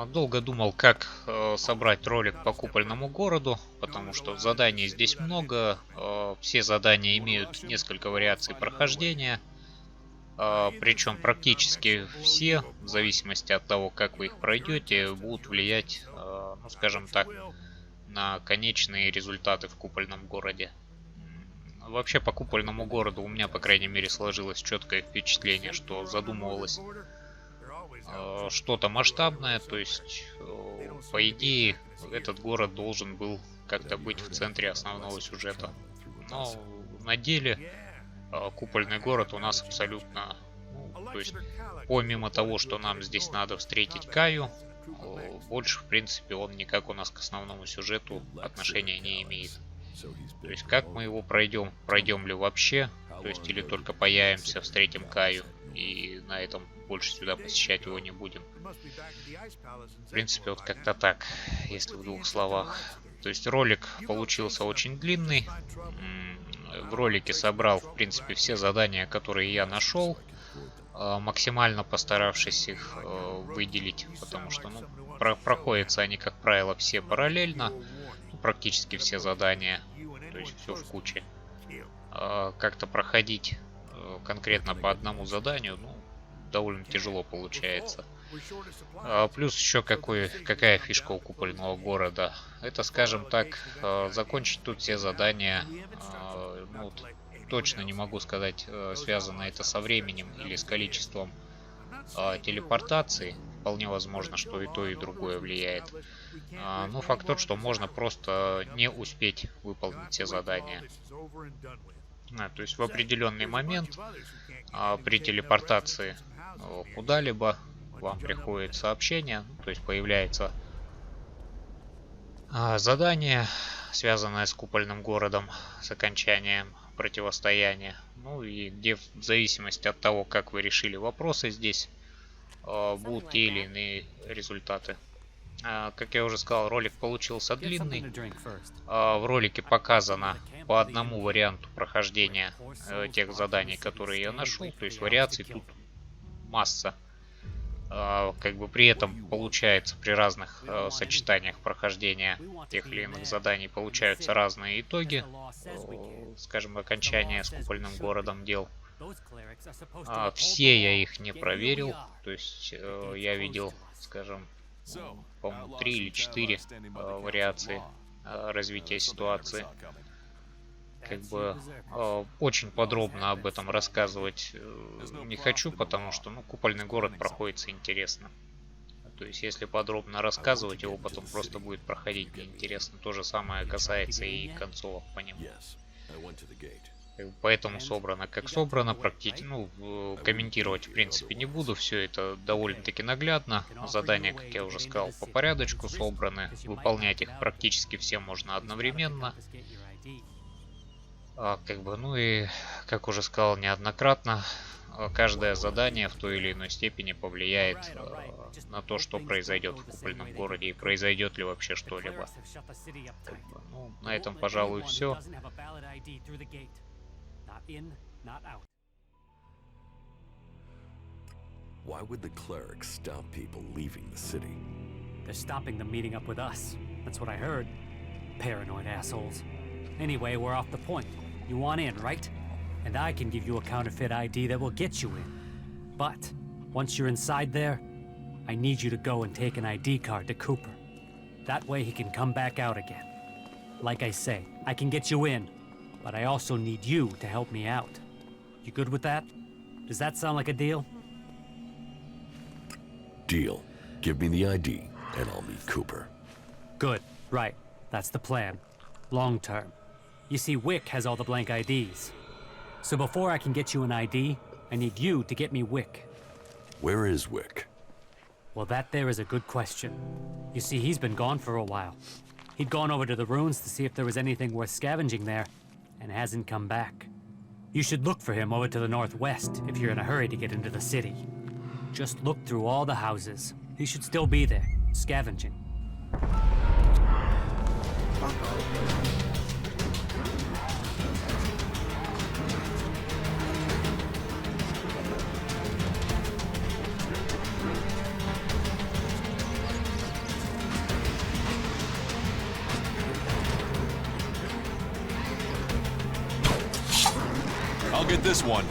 Долго думал, как собрать ролик по купольному городу, потому что заданий здесь много. Все задания имеют несколько вариаций прохождения. Причем практически все, в зависимости от того, как вы их пройдете, будут влиять, ну скажем так, на конечные результаты в купольном городе. Вообще по купольному городу у меня, по крайней мере, сложилось четкое впечатление, что задумывалось что-то масштабное, то есть, по идее, этот город должен был как-то быть в центре основного сюжета. Но на деле купольный город у нас абсолютно, ну, то есть, помимо того, что нам здесь надо встретить Каю, больше, в принципе, он никак у нас к основному сюжету отношения не имеет. То есть, как мы его пройдем, пройдем ли вообще, то есть, или только появимся, встретим Каю, и на этом больше сюда посещать его не будем. В принципе, вот как-то так, если в двух словах. То есть, ролик получился очень длинный. В ролике собрал, в принципе, все задания, которые я нашел, максимально постаравшись их выделить, потому что, ну, проходятся они, как правило, все параллельно, практически все задания, то есть все в куче. Как-то проходить конкретно по одному заданию, ну, довольно тяжело получается. Плюс еще какая фишка у купольного города. Это, скажем так, закончить тут все задания, ну, точно не могу сказать, связано это со временем или с количеством телепортации. Вполне возможно, что и то, и другое влияет. Но факт тот, что можно просто не успеть выполнить все задания. То есть в определенный момент при телепортации куда-либо вам приходит сообщение, то есть появляется задание, связанное с купольным городом, с окончанием противостояния. Ну и где в зависимости от того, как вы решили вопросы здесь, будут те или иные результаты. Как я уже сказал, ролик получился длинный. В ролике показано по одному варианту прохождения тех заданий, которые я нашел. То есть вариаций тут масса. Как бы при этом получается при разных сочетаниях прохождения тех или иных заданий получаются разные итоги, скажем, окончания с купольным городом дел. Все я их не проверил, то есть я видел, скажем, по-моему, 3 или 4 вариации развития ситуации. Как бы очень подробно об этом рассказывать не хочу, потому что, ну, купольный город проходится интересно. То есть, если подробно рассказывать, его потом просто будет проходить неинтересно. То же самое касается и концовок по нему. Поэтому собрано как собрано, практически, ну, комментировать в принципе не буду, все это довольно-таки наглядно. Задания, как я уже сказал, по порядочку собраны, выполнять их практически все можно одновременно. Как бы, ну и, как уже сказал неоднократно, каждое задание в той или иной степени повлияет на то, что произойдет в купольном городе и произойдет ли вообще что-либо. Ну, на этом, пожалуй, все. Why would the clerics stop people leaving the city? They're stopping them meeting up with us. That's what I heard. Paranoid assholes. Anyway, we're off the point. You want in, right? And I can give you a counterfeit ID that will get you in. But once you're inside there, I need you to go and take an ID card to Cooper. That way he can come back out again. Like I say, I can get you in, but I also need you to help me out. You good with that? Does that sound like a deal? Deal. Give me the ID, and I'll meet Cooper. Good. Right. That's the plan. Long term. You see, Wick has all the blank IDs. So before I can get you an ID, I need you to get me Wick. Where is Wick? Well, that there is a good question. You see, he's been gone for a while. He'd gone over to the ruins to see if there was anything worth scavenging there, and hasn't come back. You should look for him over to the northwest if you're in a hurry to get into the city. Just look through all the houses. He should still be there, scavenging. I'll get this one.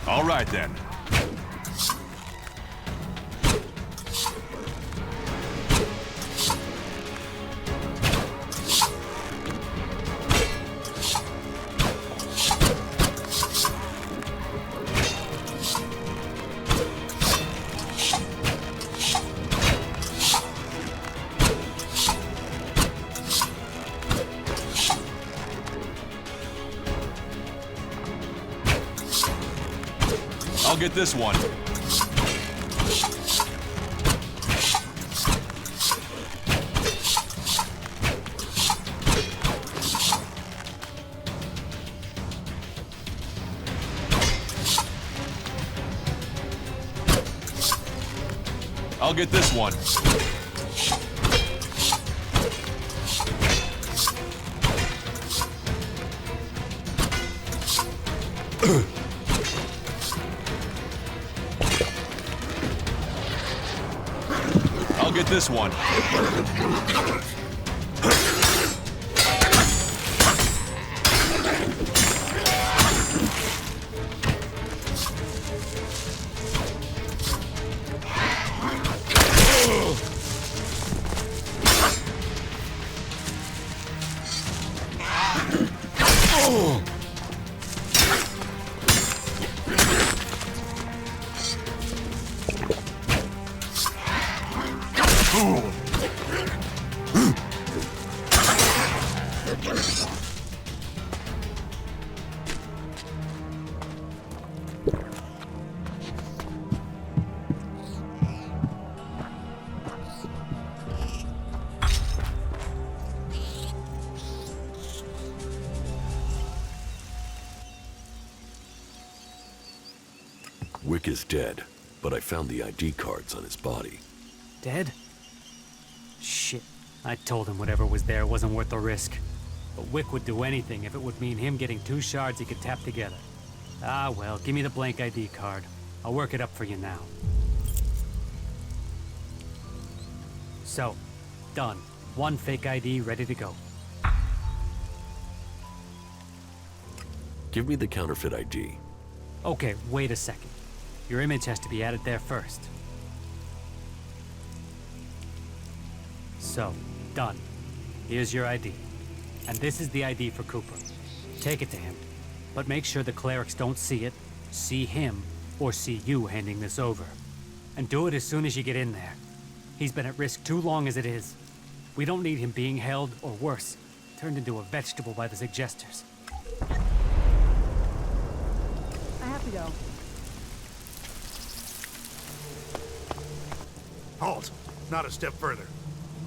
All right then. I'll get this one. I'll get this one. I'll get this one. Wick is dead, but I found the ID cards on his body. Dead? Shit. I told him whatever was there wasn't worth the risk. But Wick would do anything if it would mean him getting 2 shards he could tap together. Ah well, give me the blank ID card. I'll work it up for you now. So, done. 1 fake ID ready to go. Give me the counterfeit ID. Okay, wait a second. Your image has to be added there first. So, done. Here's your ID. And this is the ID for Cooper. Take it to him. But make sure the clerics don't see it, see him, or see you handing this over. And do it as soon as you get in there. He's been at risk too long as it is. We don't need him being held, or worse, turned into a vegetable by the suggesters. I have to go. Halt! Not a step further.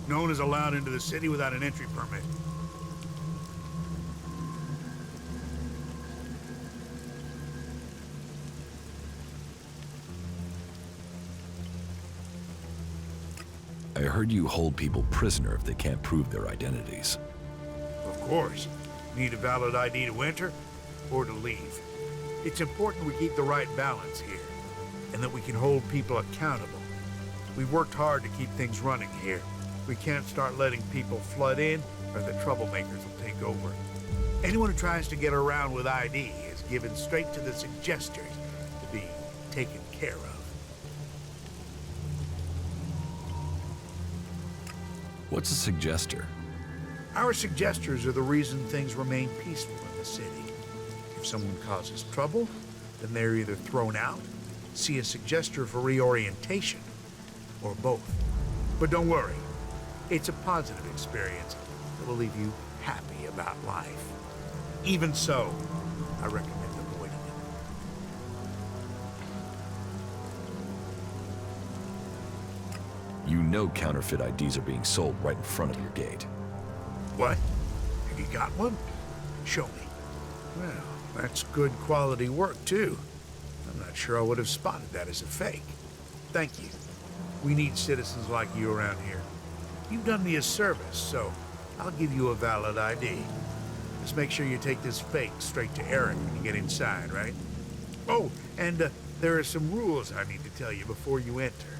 No one is allowed into the city without an entry permit. I heard you hold people prisoner if they can't prove their identities. Of course. Need a valid ID to enter or to leave. It's important we keep the right balance here, and that we can hold people accountable. We've worked hard to keep things running here. We can't start letting people flood in, or the troublemakers will take over. Anyone who tries to get around with ID is given straight to the suggesters to be taken care of. What's a suggester? Our suggesters are the reason things remain peaceful in the city. If someone causes trouble, then they're either thrown out, see a suggester for reorientation, or both. But don't worry, it's a positive experience that will leave you happy about life. Even so, I recommend avoiding it. You know counterfeit IDs are being sold right in front of your gate. What? Have you got one? Show me. Well, that's good quality work, too. I'm not sure I would have spotted that as a fake. Thank you. We need citizens like you around here. You've done me a service, so I'll give you a valid ID. Just make sure you take this fake straight to Eric when you get inside, right? Oh, and there are some rules I need to tell you before you enter.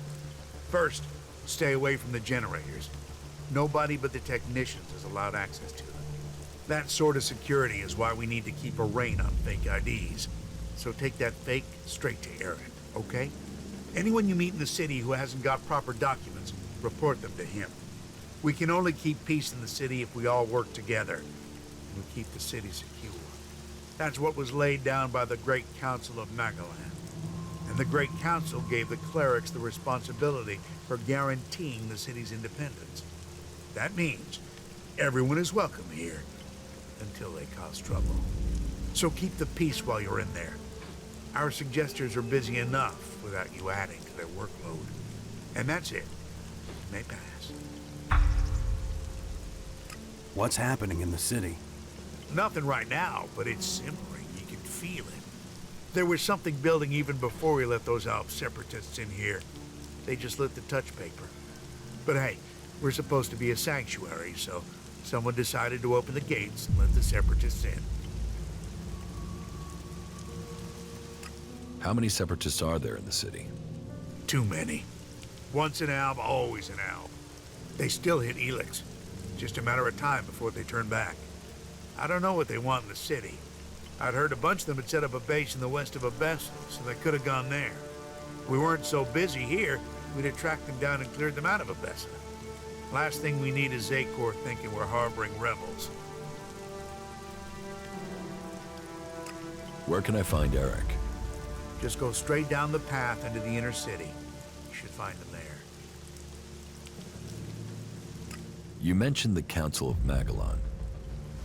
First, stay away from the generators. Nobody but the technicians is allowed access to them. That sort of security is why we need to keep a rein on fake IDs. So take that fake straight to Eric, okay? Anyone you meet in the city who hasn't got proper documents, report them to him. We can only keep peace in the city if we all work together, and we keep the city secure. That's what was laid down by the Great Council of Magalan. And the Great Council gave the clerics the responsibility for guaranteeing the city's independence. That means everyone is welcome here, until they cause trouble. So keep the peace while you're in there. Our suggesters are busy enough without you adding to their workload. And that's it. You may pass. What's happening in the city? Nothing right now, but it's simmering. You can feel it. There was something building even before we let those Alp separatists in here. They just lit the touch paper. But hey, we're supposed to be a sanctuary, so someone decided to open the gates and let the separatists in. How many separatists are there in the city? Too many. Once an Alp, always an Alp. They still hit ELEX. Just a matter of time before they turn back. I don't know what they want in the city. I'd heard a bunch of them had set up a base in the west of Abessa, so they could have gone there. If we weren't so busy here, we'd have tracked them down and cleared them out of Abessa. Last thing we need is Zakor thinking we're harboring rebels. Where can I find Eric? Just go straight down the path into the inner city. You should find him there. You mentioned the Council of Magalan.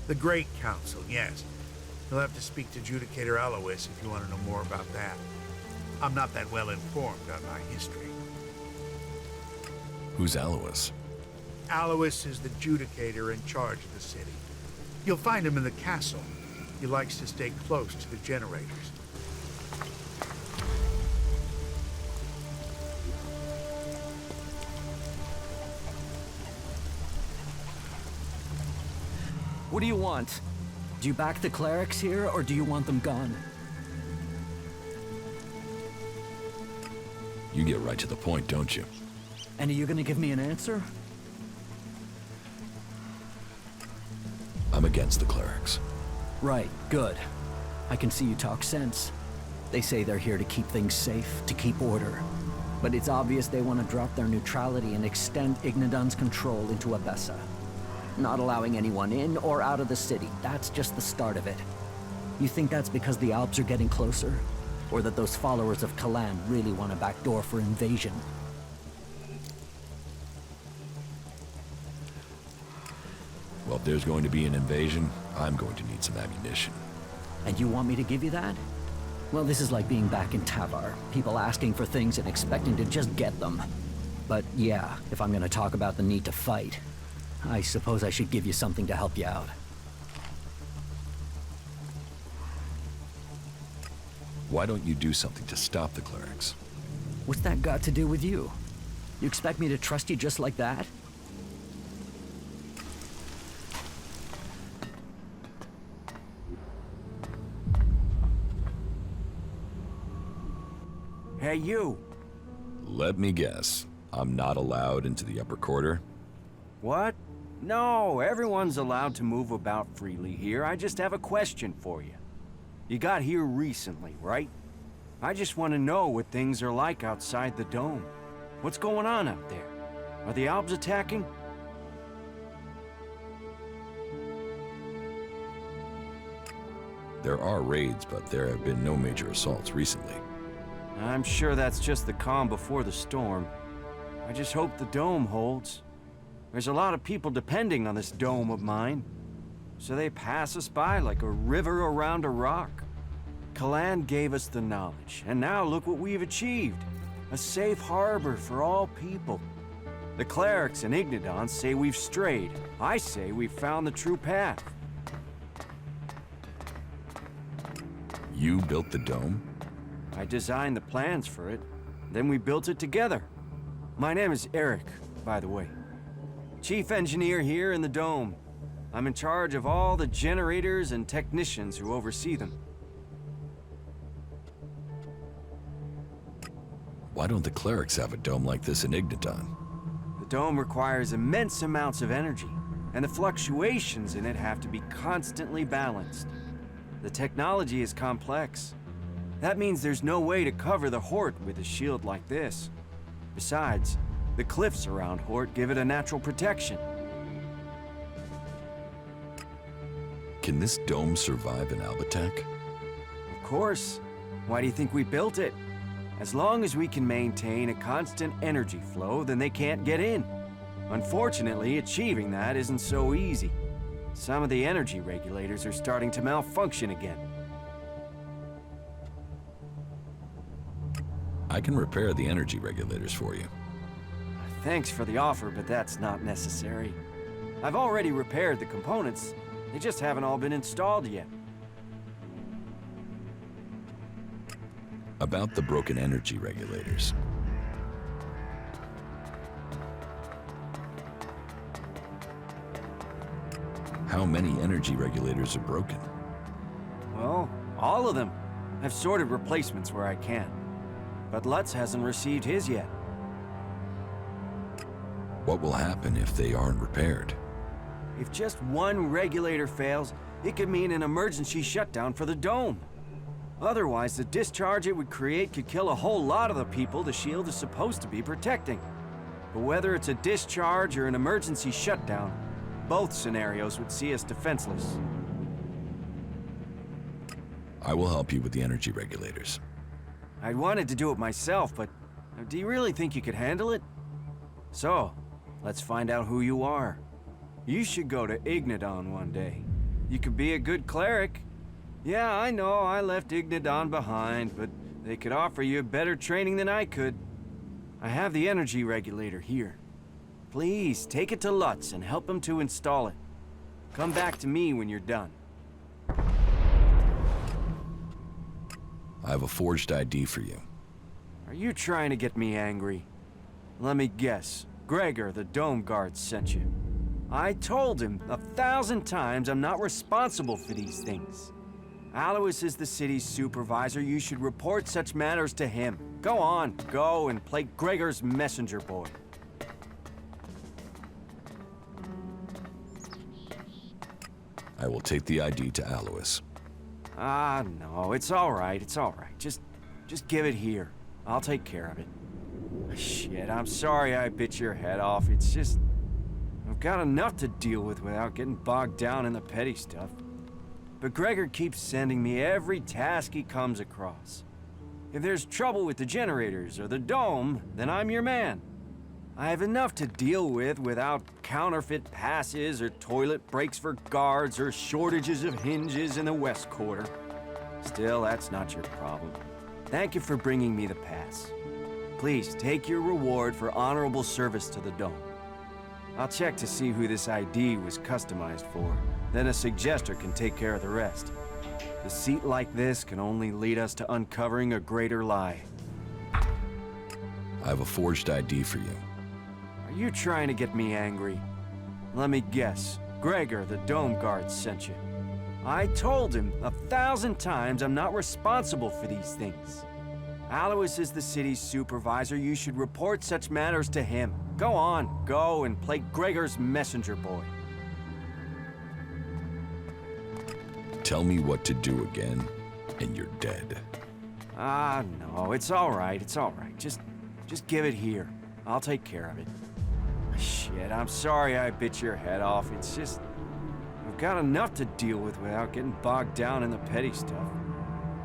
The Great Council, yes. You'll have to speak to Judicator Alloiz if you want to know more about that. I'm not that well informed on my history. Who's Alloiz? Alloiz is the Judicator in charge of the city. You'll find him in the castle. He likes to stay close to the generators. What do you want? Do you back the clerics here, or do you want them gone? You get right to the point, don't you? And are you gonna give me an answer? I'm against the clerics. Right, good. I can see you talk sense. They say they're here to keep things safe, to keep order. But it's obvious they want to drop their neutrality and extend Ignadon's control into Abessa. Not allowing anyone in or out of the city, that's just the start of it. You think that's because the Alps are getting closer? or that those followers of Kalan really want a backdoor for invasion. Well, if there's going to be an invasion, I'm going to need some ammunition. And you want me to give you that? Well, this is like being back in Tavar. People asking for things and expecting to just get them. But yeah, if I'm gonna talk about the need to fight, I suppose I should give you something to help you out. Why don't you do something to stop the clerics? What's that got to do with you? You expect me to trust you just like that? Hey, you! Let me guess. I'm not allowed into the upper quarter? What? No, everyone's allowed to move about freely here. I just have a question for you. You got here recently, right? I just want to know what things are like outside the dome. What's going on out there? Are the Albs attacking? There are raids, but there have been no major assaults recently. I'm sure that's just the calm before the storm. I just hope the dome holds. There's a lot of people depending on this dome of mine. So they pass us by like a river around a rock. Kalan gave us the knowledge, and now look what we've achieved. A safe harbor for all people. The clerics and Ignodons say we've strayed. I say we've found the true path. You built the dome? I designed the plans for it, then we built it together. My name is Eric, by the way. Chief engineer here in the dome. I'm in charge of all the generators and technicians who oversee them. Why don't the clerics have a dome like this in Ignodon? The dome requires immense amounts of energy, and the fluctuations in it have to be constantly balanced. The technology is complex. That means there's no way to cover the Hort with a shield like this. Besides, the cliffs around Hort give it a natural protection. Can this dome survive an Alb attack? Of course. Why do you think we built it? As long as we can maintain a constant energy flow, then they can't get in. Unfortunately, achieving that isn't so easy. Some of the energy regulators are starting to malfunction again. I can repair the energy regulators for you. Thanks for the offer, but that's not necessary. I've already repaired the components. They just haven't all been installed yet. About the broken energy regulators. How many energy regulators are broken? Well, all of them. I've sorted replacements where I can. But Lutz hasn't received his yet. What will happen if they aren't repaired? If just one regulator fails, it could mean an emergency shutdown for the dome. Otherwise, the discharge it would create could kill a whole lot of the people the shield is supposed to be protecting. But whether it's a discharge or an emergency shutdown, both scenarios would see us defenseless. I will help you with the energy regulators. I wanted to do it myself, but do you really think you could handle it? So, let's find out who you are. You should go to Ignodon one day. You could be a good cleric. Yeah, I know, I left Ignodon behind, but they could offer you better training than I could. I have the energy regulator here. Please, take it to Lutz and help him to install it. Come back to me when you're done. I have a forged ID for you. Are you trying to get me angry? Let me guess. Gregor, the dome guard, sent you. I told him 1,000 times I'm not responsible for these things. Alloiz is the city's supervisor. You should report such matters to him. Go on, go and play Gregor's messenger boy. I will take the ID to Alloiz. Ah, no, it's all right, it's all right. Just give it here. I'll take care of it. Shit, I'm sorry I bit your head off. It's just... I've got enough to deal with without getting bogged down in the petty stuff. But Gregor keeps sending me every task he comes across. If there's trouble with the generators or the dome, then I'm your man. I have enough to deal with without counterfeit passes or toilet breaks for guards or shortages of hinges in the West Quarter. Still, that's not your problem. Thank you for bringing me the pass. Please take your reward for honorable service to the dome. I'll check to see who this ID was customized for. Then a suggester can take care of the rest. Deceit like this can only lead us to uncovering a greater lie. I have a forged ID for you. Are you trying to get me angry? Let me guess. Gregor, the dome guard, sent you. I told him 1,000 times I'm not responsible for these things. Alloiz is the city's supervisor. You should report such matters to him. Go on, go and play Gregor's messenger boy. Tell me what to do again, and you're dead. Ah, no, it's all right, Just give it here. I'll take care of it. Shit, I'm sorry I bit your head off. It's just... I've got enough to deal with without getting bogged down in the petty stuff.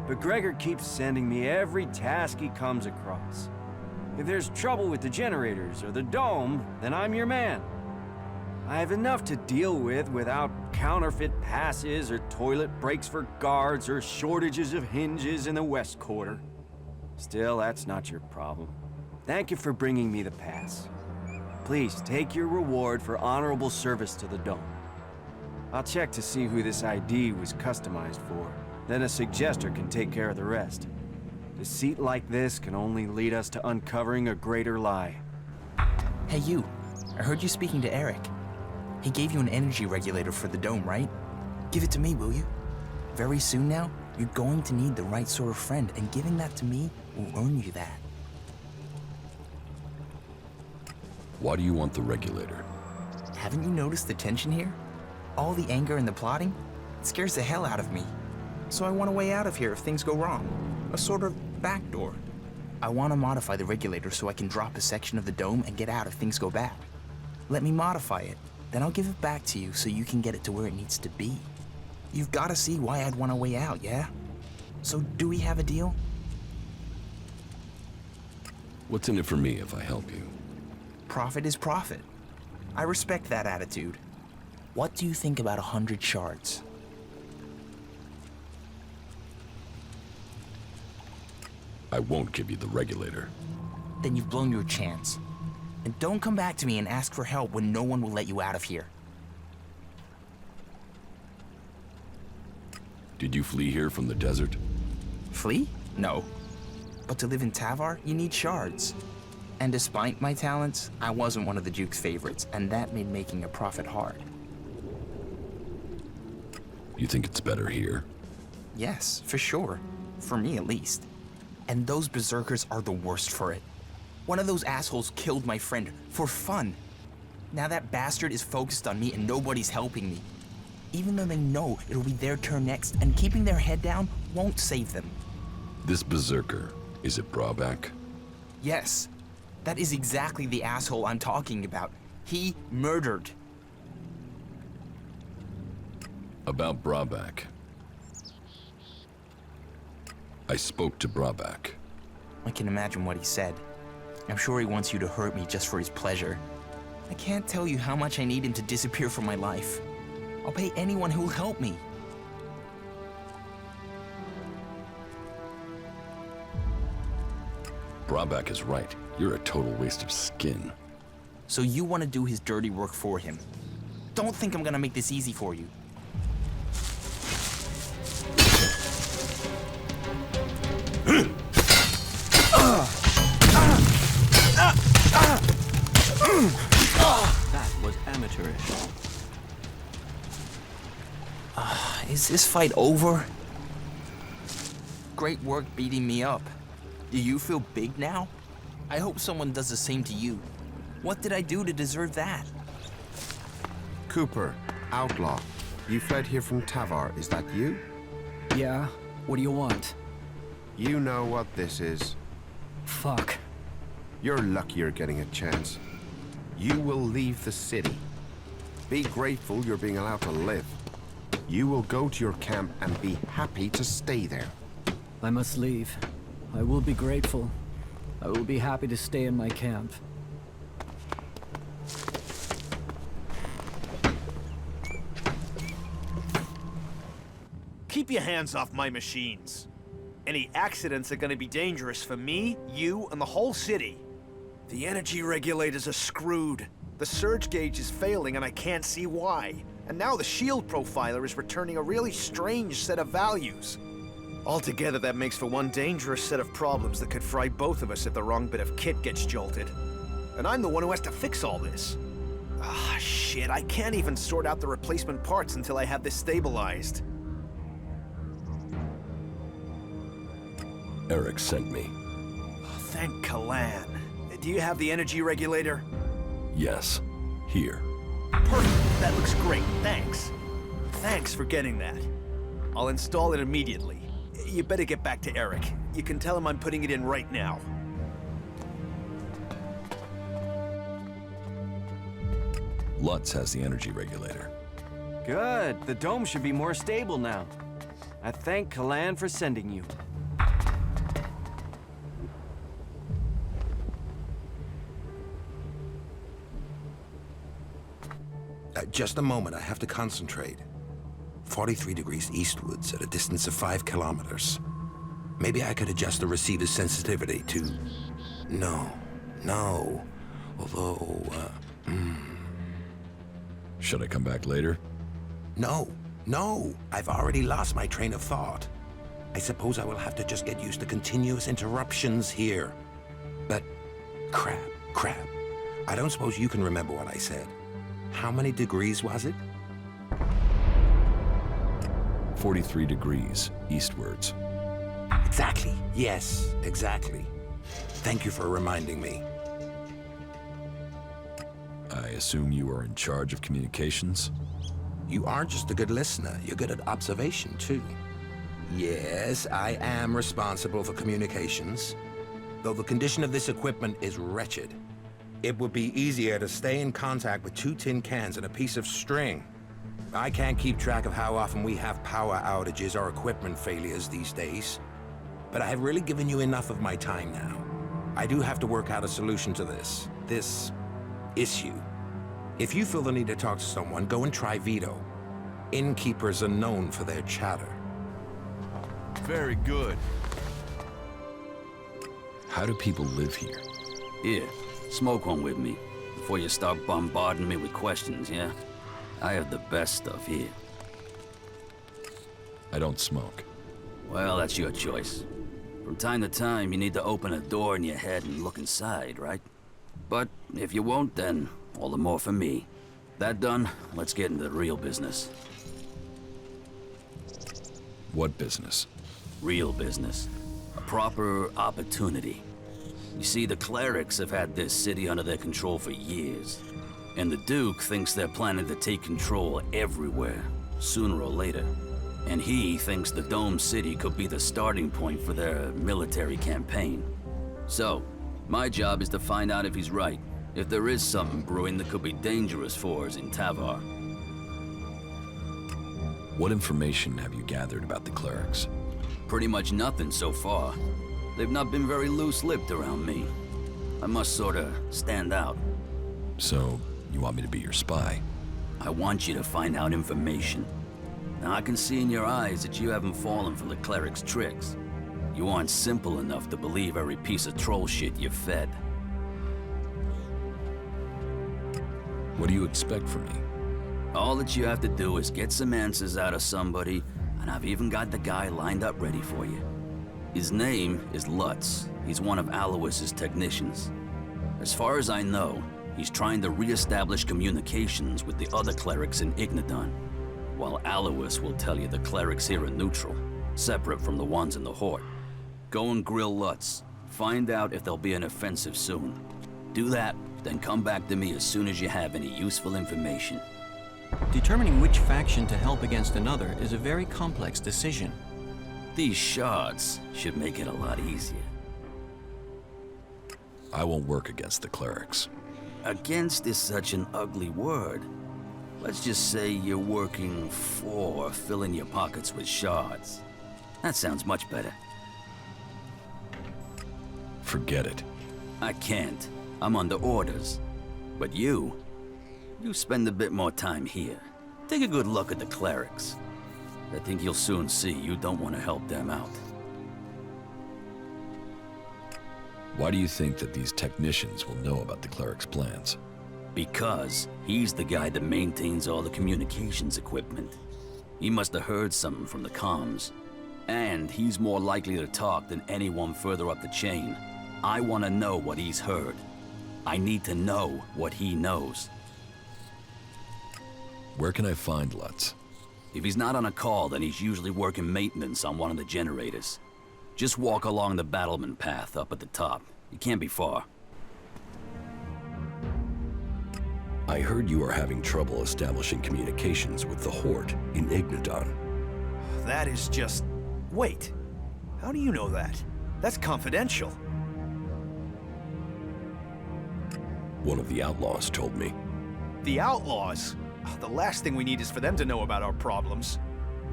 But Gregor keeps sending me every task he comes across. If there's trouble with the generators or the dome, then I'm your man. I have enough to deal with without counterfeit passes or toilet breaks for guards or shortages of hinges in the West Quarter. Still, that's not your problem. Thank you for bringing me the pass. Please take your reward for honorable service to the dome. I'll check to see who this ID was customized for. Then a suggester can take care of the rest. Deceit like this can only lead us to uncovering a greater lie. Hey you, I heard you speaking to Eric. He gave you an energy regulator for the dome, right? Give it to me, will you? Very soon now, you're going to need the right sort of friend, and giving that to me will earn you that. Why do you want the regulator? Haven't you noticed the tension here? All the anger and the plotting? It scares the hell out of me. So I want a way out of here if things go wrong. A sort of backdoor. I want to modify the regulator so I can drop a section of the dome and get out if things go bad. Let me modify it, then I'll give it back to you so you can get it to where it needs to be. You've got to see why I'd want a way out, yeah? So do we have a deal? What's in it for me if I help you? Profit is profit. I respect that attitude. What do you think about 100 shards? I won't give you the regulator. Then you've blown your chance. And don't come back to me and ask for help when no one will let you out of here. Did you flee here from the desert? Flee? No. But to live in Tavar, you need shards. And despite my talents, I wasn't one of the Duke's favorites, and that made making a profit hard. You think it's better here? Yes, for sure. For me, at least. And those berserkers are the worst for it. One of those assholes killed my friend for fun. Now that bastard is focused on me and nobody's helping me. Even though they know it'll be their turn next, and keeping their head down won't save them. This berserker, is it Brabak? Yes. That is exactly the asshole I'm talking about. He murdered. About Brabak. I spoke to Brabak. I can imagine what he said. I'm sure he wants you to hurt me just for his pleasure. I can't tell you how much I need him to disappear from my life. I'll pay anyone who'll help me. Brabak is right. You're a total waste of skin. So you want to do his dirty work for him. Don't think I'm gonna make this easy for you. That was amateurish. Is this fight over? Great work beating me up. Do you feel big now? I hope someone does the same to you. What did I do to deserve that? Cooper, outlaw. You fled here from Tavar, is that you? Yeah? What do you want? You know what this is. Fuck. You're lucky you're getting a chance. You will leave the city. Be grateful you're being allowed to live. You will go to your camp and be happy to stay there. I must leave. I will be grateful. I will be happy to stay in my camp. Keep your hands off my machines. Any accidents are gonna be dangerous for me, you, and the whole city. The energy regulators are screwed. The surge gauge is failing and I can't see why. And now the shield profiler is returning a really strange set of values. Altogether, that makes for one dangerous set of problems that could fry both of us if the wrong bit of kit gets jolted. And I'm the one who has to fix all this. Ah, shit, I can't even sort out the replacement parts until I have this stabilized. Eric sent me. Thank Kalan. Do you have the energy regulator? Yes. Here. Perfect. That looks great. Thanks. Thanks for getting that. I'll install it immediately. You better get back to Eric. You can tell him I'm putting it in right now. Lutz has the energy regulator. Good. The dome should be more stable now. I thank Kalan for sending you. Just a moment, I have to concentrate. 43 degrees eastwards at a distance of 5 kilometers. Maybe I could adjust the receiver's sensitivity to... No. Although, Should I come back later? No. I've already lost my train of thought. I suppose I will have to just get used to continuous interruptions here. But, crap. I don't suppose you can remember what I said. How many degrees was it? 43 degrees eastwards. Exactly. Yes, exactly. Thank you for reminding me. I assume you are in charge of communications? You aren't just a good listener, you're good at observation, too. Yes, I am responsible for communications. Though the condition of this equipment is wretched. It would be easier to stay in contact with 2 tin cans and a piece of string. I can't keep track of how often we have power outages or equipment failures these days. But I have really given you enough of my time now. I do have to work out a solution to this issue. If you feel the need to talk to someone, go and try Vito. Innkeepers are known for their chatter. Very good. How do people live here? Here, smoke one with me before you start bombarding me with questions, yeah? I have the best stuff here. I don't smoke. Well, that's your choice. From time to time, you need to open a door in your head and look inside, right? But if you won't, then all the more for me. That done, let's get into the real business. What business? Real business. A proper opportunity. You see, the clerics have had this city under their control for years. And the Duke thinks they're planning to take control everywhere, sooner or later. And he thinks the Dome City could be the starting point for their military campaign. So, my job is to find out if he's right, if there is something brewing that could be dangerous for us in Tavar. What information have you gathered about the clerics? Pretty much nothing so far. They've not been very loose-lipped around me. I must sorta stand out. So, you want me to be your spy? I want you to find out information. Now, I can see in your eyes that you haven't fallen for the cleric's tricks. You aren't simple enough to believe every piece of troll shit you're fed. What do you expect from me? All that you have to do is get some answers out of somebody, and I've even got the guy lined up ready for you. His name is Lutz. He's one of Alois's technicians. As far as I know, he's trying to re-establish communications with the other clerics in Ignadon, while Alois will tell you the clerics here are neutral, separate from the ones in the Horde. Go and grill Lutz. Find out if there'll be an offensive soon. Do that, then come back to me as soon as you have any useful information. Determining which faction to help against another is a very complex decision. These shards should make it a lot easier. I won't work against the clerics. Against is such an ugly word. Let's just say you're working for filling your pockets with shards. That sounds much better. Forget it. I can't. I'm under orders. But you spend a bit more time here. Take a good look at the clerics. I think you'll soon see you don't want to help them out. Why do you think that these technicians will know about the cleric's plans? Because he's the guy that maintains all the communications equipment. He must have heard something from the comms. And he's more likely to talk than anyone further up the chain. I want to know what he's heard. I need to know what he knows. Where can I find Lutz? If he's not on a call, then he's usually working maintenance on one of the generators. Just walk along the battlement path up at the top. You can't be far. I heard you are having trouble establishing communications with the Horde in Ignadon. That is just... Wait. How do you know that? That's confidential. One of the outlaws told me. The outlaws? The last thing we need is for them to know about our problems.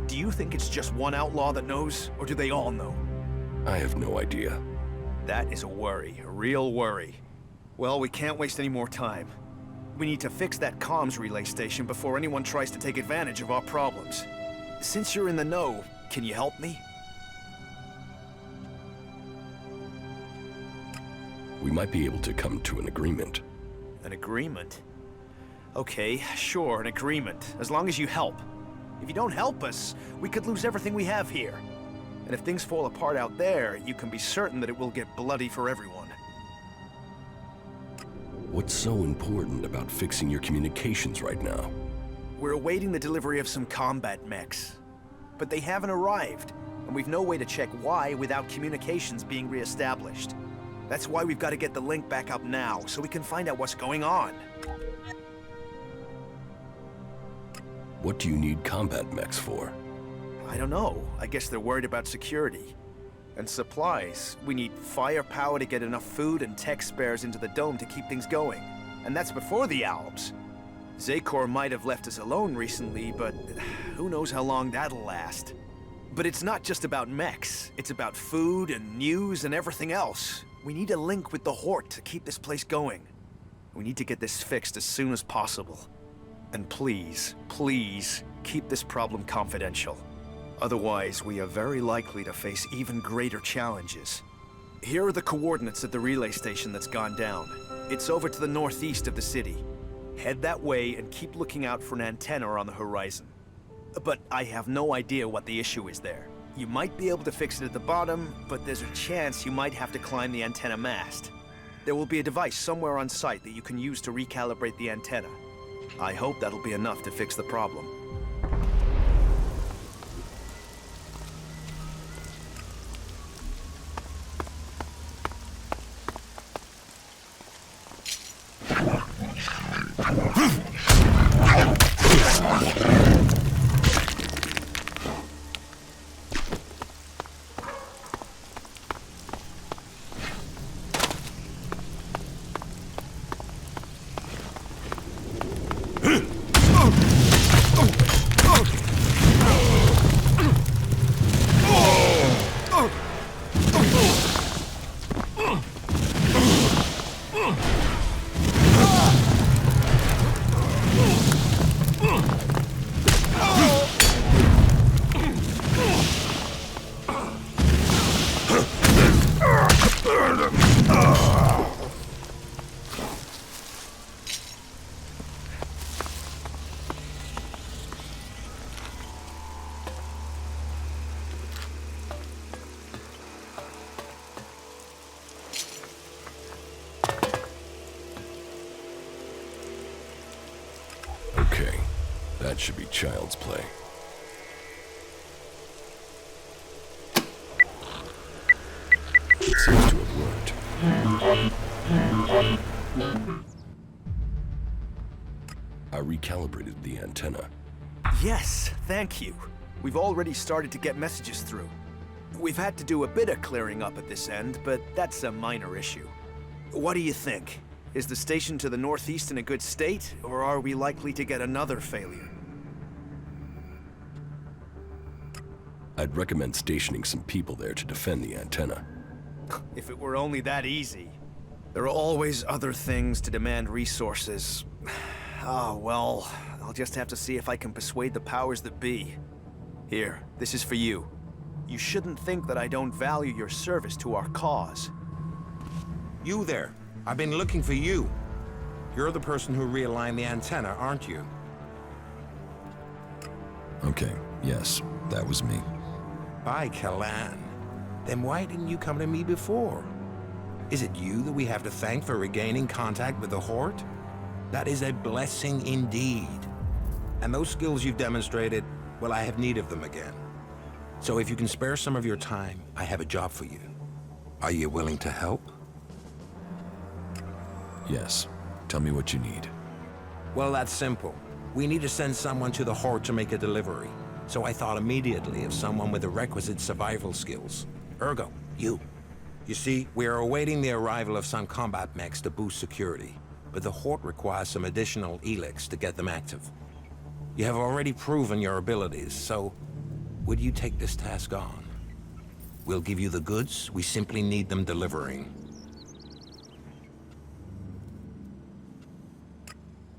Do you think it's just one outlaw that knows, or do they all know? I have no idea. That is a worry, a real worry. Well, we can't waste any more time. We need to fix that comms relay station before anyone tries to take advantage of our problems. Since you're in the know, can you help me? We might be able to come to an agreement. An agreement? Okay, sure, an agreement. As long as you help. If you don't help us, we could lose everything we have here. And if things fall apart out there, you can be certain that it will get bloody for everyone. What's so important about fixing your communications right now? We're awaiting the delivery of some combat mechs. But they haven't arrived, and we've no way to check why without communications being re-established. That's why we've got to get the link back up now, so we can find out what's going on. What do you need combat mechs for? I don't know. I guess they're worried about security. And supplies. We need firepower to get enough food and tech spares into the dome to keep things going. And that's before the Alps. Zakor might have left us alone recently, but who knows how long that'll last. But it's not just about mechs. It's about food and news and everything else. We need a link with the Horde to keep this place going. We need to get this fixed as soon as possible. And please, please, keep this problem confidential. Otherwise, we are very likely to face even greater challenges. Here are the coordinates of the relay station that's gone down. It's over to the northeast of the city. Head that way and keep looking out for an antenna on the horizon. But I have no idea what the issue is there. You might be able to fix it at the bottom, but there's a chance you might have to climb the antenna mast. There will be a device somewhere on site that you can use to recalibrate the antenna. I hope that'll be enough to fix the problem. Okay, that should be child's play. It seems to have worked. I recalibrated the antenna. Yes, thank you. We've already started to get messages through. We've had to do a bit of clearing up at this end, but that's a minor issue. What do you think? Is the station to the northeast in a good state, or are we likely to get another failure? I'd recommend stationing some people there to defend the antenna. If it were only that easy. There are always other things to demand resources. Oh, well, I'll just have to see if I can persuade the powers that be. Here, this is for you. You shouldn't think that I don't value your service to our cause. You there. I've been looking for you. You're the person who realigned the antenna, aren't you? Okay, yes, that was me. By Kalan. Then why didn't you come to me before? Is it you that we have to thank for regaining contact with the Horde? That is a blessing indeed. And those skills you've demonstrated, well, I have need of them again. So if you can spare some of your time, I have a job for you. Are you willing to help? Yes. Tell me what you need. Well, that's simple. We need to send someone to the Horde to make a delivery. So I thought immediately of someone with the requisite survival skills. Ergo, you. You see, we are awaiting the arrival of some combat mechs to boost security, but the Horde requires some additional ELEX to get them active. You have already proven your abilities, so would you take this task on? We'll give you the goods, we simply need them delivering.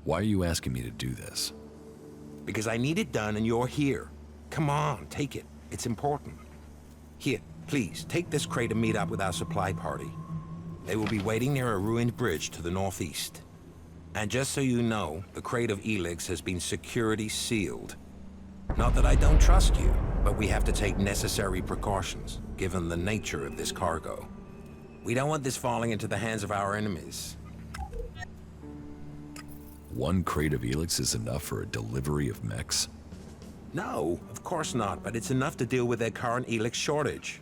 Why are you asking me to do this? Because I need it done and you're here. Come on, take it. It's important. Here, please, take this crate and meet up with our supply party. They will be waiting near a ruined bridge to the northeast. And just so you know, the crate of ELEX has been security sealed. Not that I don't trust you, but we have to take necessary precautions, given the nature of this cargo. We don't want this falling into the hands of our enemies. One crate of ELEX is enough for a delivery of mechs? No, of course not, but it's enough to deal with their current ELEX shortage.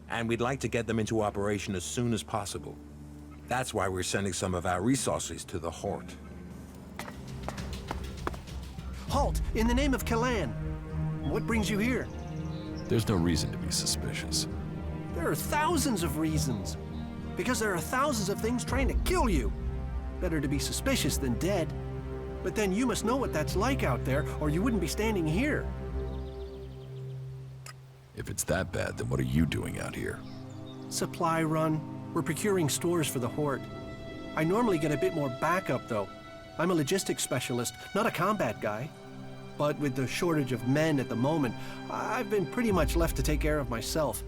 And we'd like to get them into operation as soon as possible. That's why we're sending some of our resources to the Horde. Halt! In the name of Kalan! What brings you here? There's no reason to be suspicious. There are thousands of reasons. Because there are thousands of things trying to kill you. Better to be suspicious than dead. But then you must know what that's like out there, or you wouldn't be standing here. If it's that bad, then what are you doing out here? Supply run. We're procuring stores for the Horde. I normally get a bit more backup, though. I'm a logistics specialist, not a combat guy. But with the shortage of men at the moment, I've been pretty much left to take care of myself.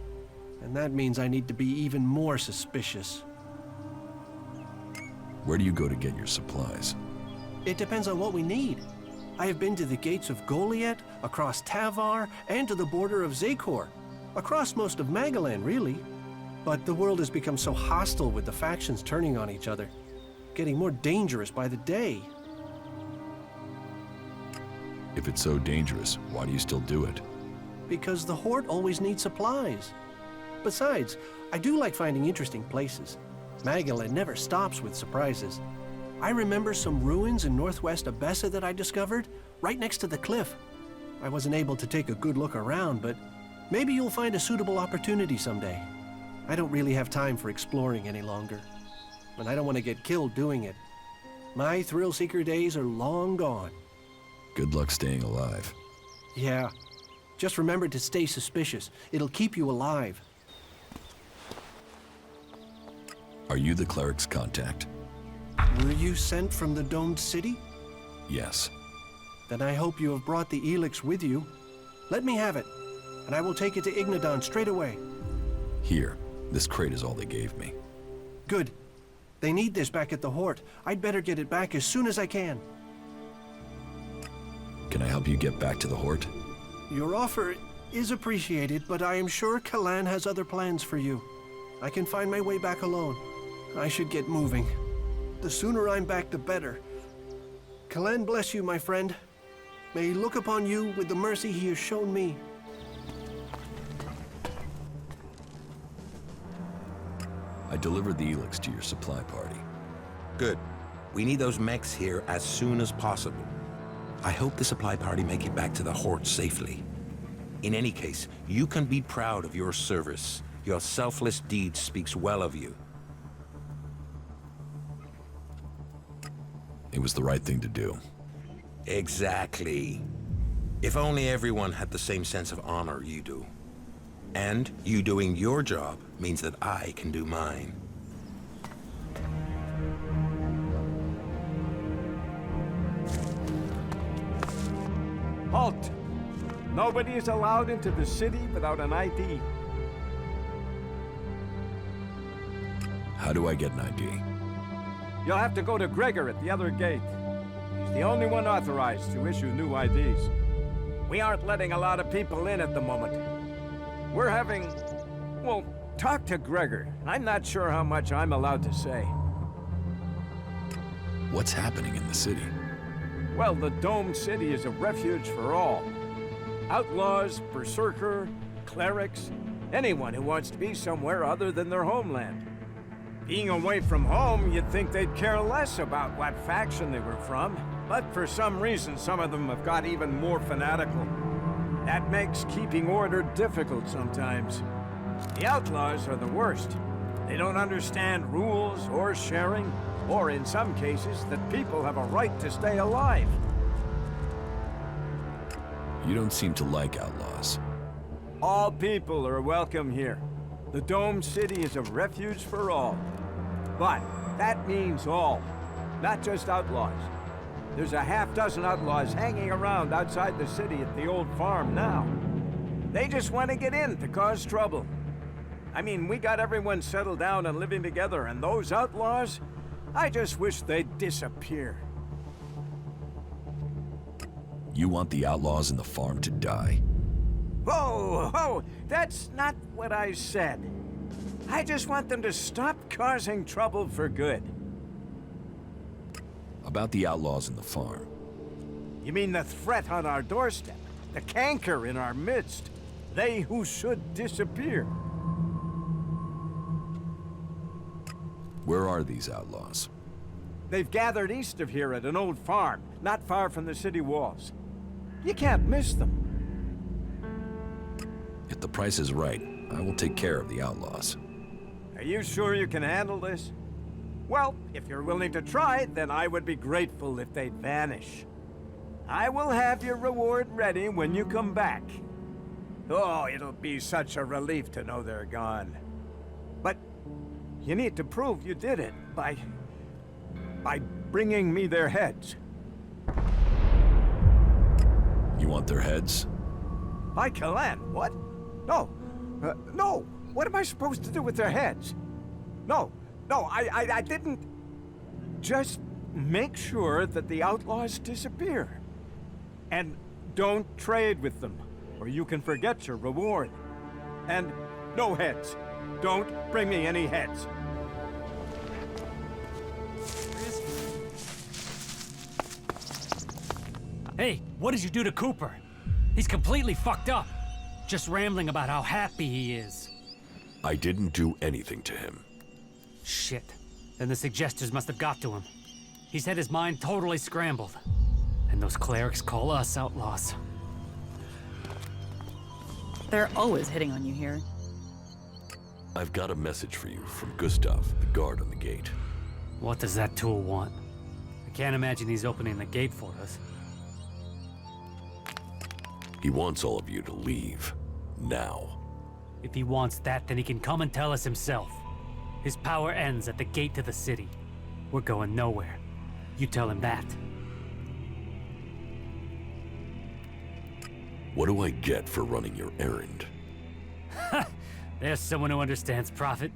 And that means I need to be even more suspicious. Where do you go to get your supplies? It depends on what we need. I have been to the gates of Goliath, across Tavar, and to the border of Zakor. Across most of Magalan, really. But the world has become so hostile with the factions turning on each other. Getting more dangerous by the day. If it's so dangerous, why do you still do it? Because the Horde always needs supplies. Besides, I do like finding interesting places. Magalan never stops with surprises. I remember some ruins in northwest Abessa that I discovered, right next to the cliff. I wasn't able to take a good look around, but maybe you'll find a suitable opportunity someday. I don't really have time for exploring any longer, and I don't want to get killed doing it. My thrill-seeker days are long gone. Good luck staying alive. Yeah. Just remember to stay suspicious. It'll keep you alive. Are you the cleric's contact? Were you sent from the domed city? Yes. Then I hope you have brought the ELEX with you. Let me have it, and I will take it to Ignadon straight away. Here. This crate is all they gave me. Good. They need this back at the Horde. I'd better get it back as soon as I can. Can I help you get back to the Horde? Your offer is appreciated, but I am sure Kalan has other plans for you. I can find my way back alone. I should get moving. The sooner I'm back, the better. Kalan bless you, my friend. May he look upon you with the mercy he has shown me. I delivered the ELEX to your supply party. Good. We need those mechs here as soon as possible. I hope the supply party make it back to the Horde safely. In any case, you can be proud of your service. Your selfless deed speaks well of you. It was the right thing to do. Exactly. If only everyone had the same sense of honor you do. And you doing your job means that I can do mine. Halt! Nobody is allowed into the city without an ID. How do I get an ID? You'll have to go to Gregor at the other gate. He's the only one authorized to issue new IDs. We aren't letting a lot of people in at the moment. We're having... well, talk to Gregor. I'm not sure how much I'm allowed to say. What's happening in the city? Well, the Dome City is a refuge for all. Outlaws, berserker, clerics, anyone who wants to be somewhere other than their homeland. Being away from home, you'd think they'd care less about what faction they were from, but for some reason some of them have got even more fanatical. That makes keeping order difficult sometimes. The outlaws are the worst. They don't understand rules or sharing, or in some cases, that people have a right to stay alive. You don't seem to like outlaws. All people are welcome here. The Dome City is a refuge for all. But that means all, not just outlaws. There's a half-dozen outlaws hanging around outside the city at the old farm now. They just want to get in to cause trouble. I mean, we got everyone settled down and living together, and those outlaws, I just wish they'd disappear. You want the outlaws in the farm to die? Whoa, whoa, that's not what I said. I just want them to stop causing trouble for good. About the outlaws in the farm. You mean the threat on our doorstep? The canker in our midst? They who should disappear? Where are these outlaws? They've gathered east of here at an old farm, not far from the city walls. You can't miss them. If the price is right, I will take care of the outlaws. Are you sure you can handle this? Well, if you're willing to try, then I would be grateful if they'd vanish. I will have your reward ready when you come back. Oh, it'll be such a relief to know they're gone. But you need to prove you did it by bringing me their heads. You want their heads? By Kalan, what? No, no. What am I supposed to do with their heads? No, I didn't. Just make sure that the outlaws disappear. And don't trade with them, or you can forget your reward. And no heads. Don't bring me any heads. Hey, what did you do to Cooper? He's completely fucked up. Just rambling about how happy he is. I didn't do anything to him. Shit. Then the suggesters must have got to him. He's had his mind totally scrambled. And those clerics call us outlaws. They're always hitting on you here. I've got a message for you from Gustav, the guard on the gate. What does that tool want? I can't imagine he's opening the gate for us. He wants all of you to leave. Now. If he wants that, then he can come and tell us himself. His power ends at the gate to the city. We're going nowhere. You tell him that. What do I get for running your errand? There's someone who understands profit.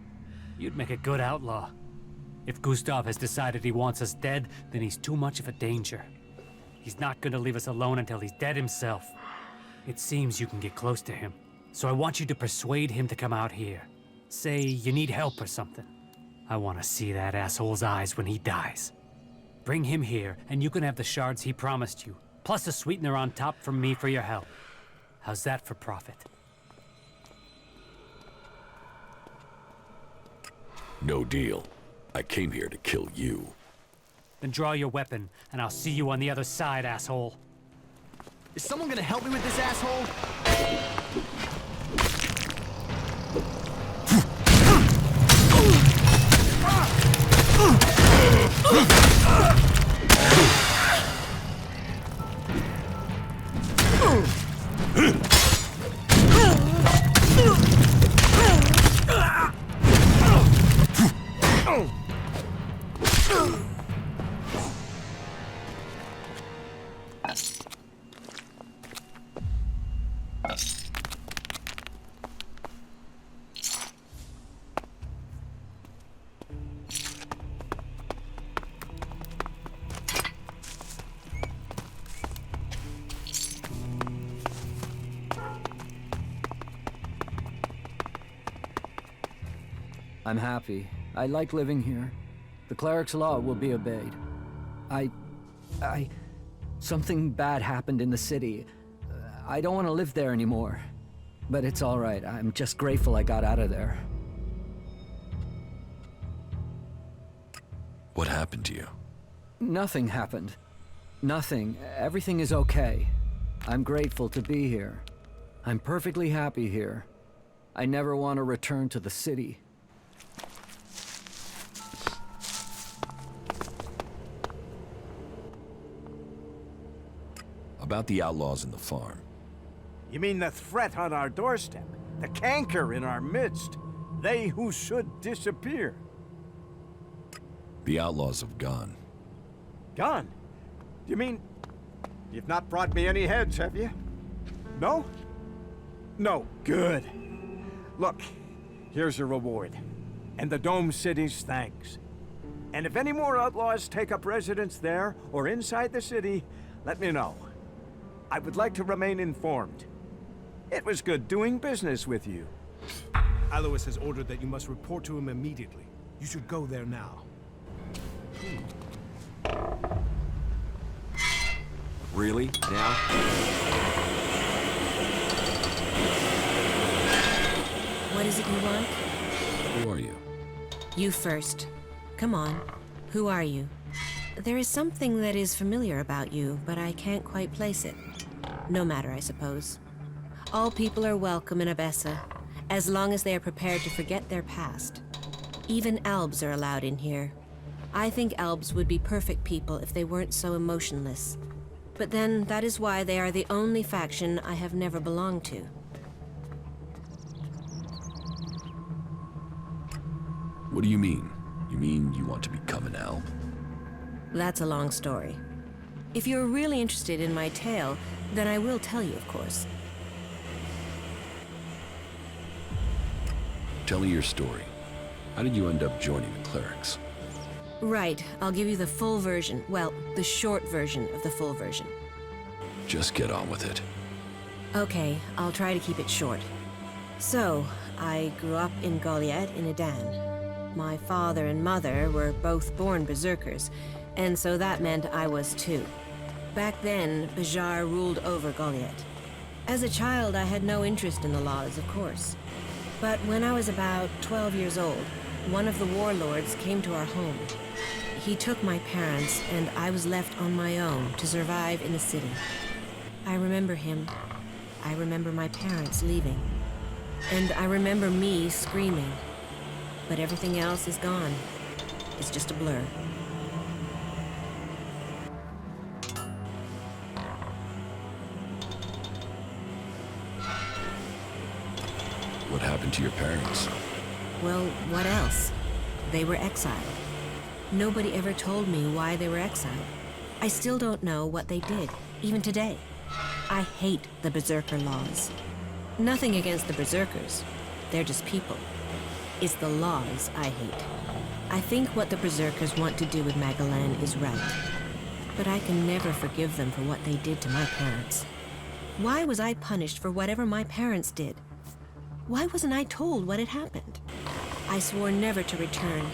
You'd make a good outlaw. If Gustav has decided he wants us dead, then he's too much of a danger. He's not gonna leave us alone until he's dead himself. It seems you can get close to him. So I want you to persuade him to come out here. Say you need help or something. I want to see that asshole's eyes when he dies. Bring him here, and you can have the shards he promised you, plus a sweetener on top from me for your help. How's that for profit? No deal. I came here to kill you. Then draw your weapon, and I'll see you on the other side, asshole. Is someone gonna help me with this asshole? I'm happy. I like living here. The cleric's law will be obeyed. Something bad happened in the city. I don't want to live there anymore. But it's all right. I'm just grateful I got out of there. What happened to you? Nothing happened. Nothing. Everything is okay. I'm grateful to be here. I'm perfectly happy here. I never want to return to the city. About the outlaws in the farm. You mean the threat on our doorstep? The canker in our midst? They who should disappear? The outlaws have gone. Gone? You mean... You've not brought me any heads, have you? No? No, good. Look, here's a reward. And the Dome City's thanks. And if any more outlaws take up residence there or inside the city, let me know. I would like to remain informed. It was good doing business with you. Alloiz has ordered that you must report to him immediately. You should go there now. Really? Now? What is it you want? Who are you? You first. Come on. Who are you? There is something that is familiar about you, but I can't quite place it. No matter, I suppose. All people are welcome in Abessa, as long as they are prepared to forget their past. Even Albs are allowed in here. I think Albs would be perfect people if they weren't so emotionless. But then, that is why they are the only faction I have never belonged to. What do you mean? You mean you want to become an Alb? That's a long story. If you're really interested in my tale, then I will tell you, of course. Tell me your story. How did you end up joining the clerics? Right, I'll give you the full version. Well, the short version of the full version. Just get on with it. Okay, I'll try to keep it short. So, I grew up in Goliad in Adan. My father and mother were both born berserkers, and so that meant I was too. Back then, Bajar ruled over Goliad. As a child, I had no interest in the laws, of course. But when I was about 12 years old, one of the warlords came to our home. He took my parents, and I was left on my own to survive in the city. I remember him. I remember my parents leaving. And I remember me screaming. But everything else is gone. It's just a blur. What happened to your parents? Well, what else? They were exiled. Nobody ever told me why they were exiled. I still don't know what they did, even today. I hate the Berserker laws. Nothing against the Berserkers. They're just people. It's the laws I hate. I think what the Berserkers want to do with Magellan is right. But I can never forgive them for what they did to my parents. Why was I punished for whatever my parents did? Why wasn't I told what had happened? I swore never to return,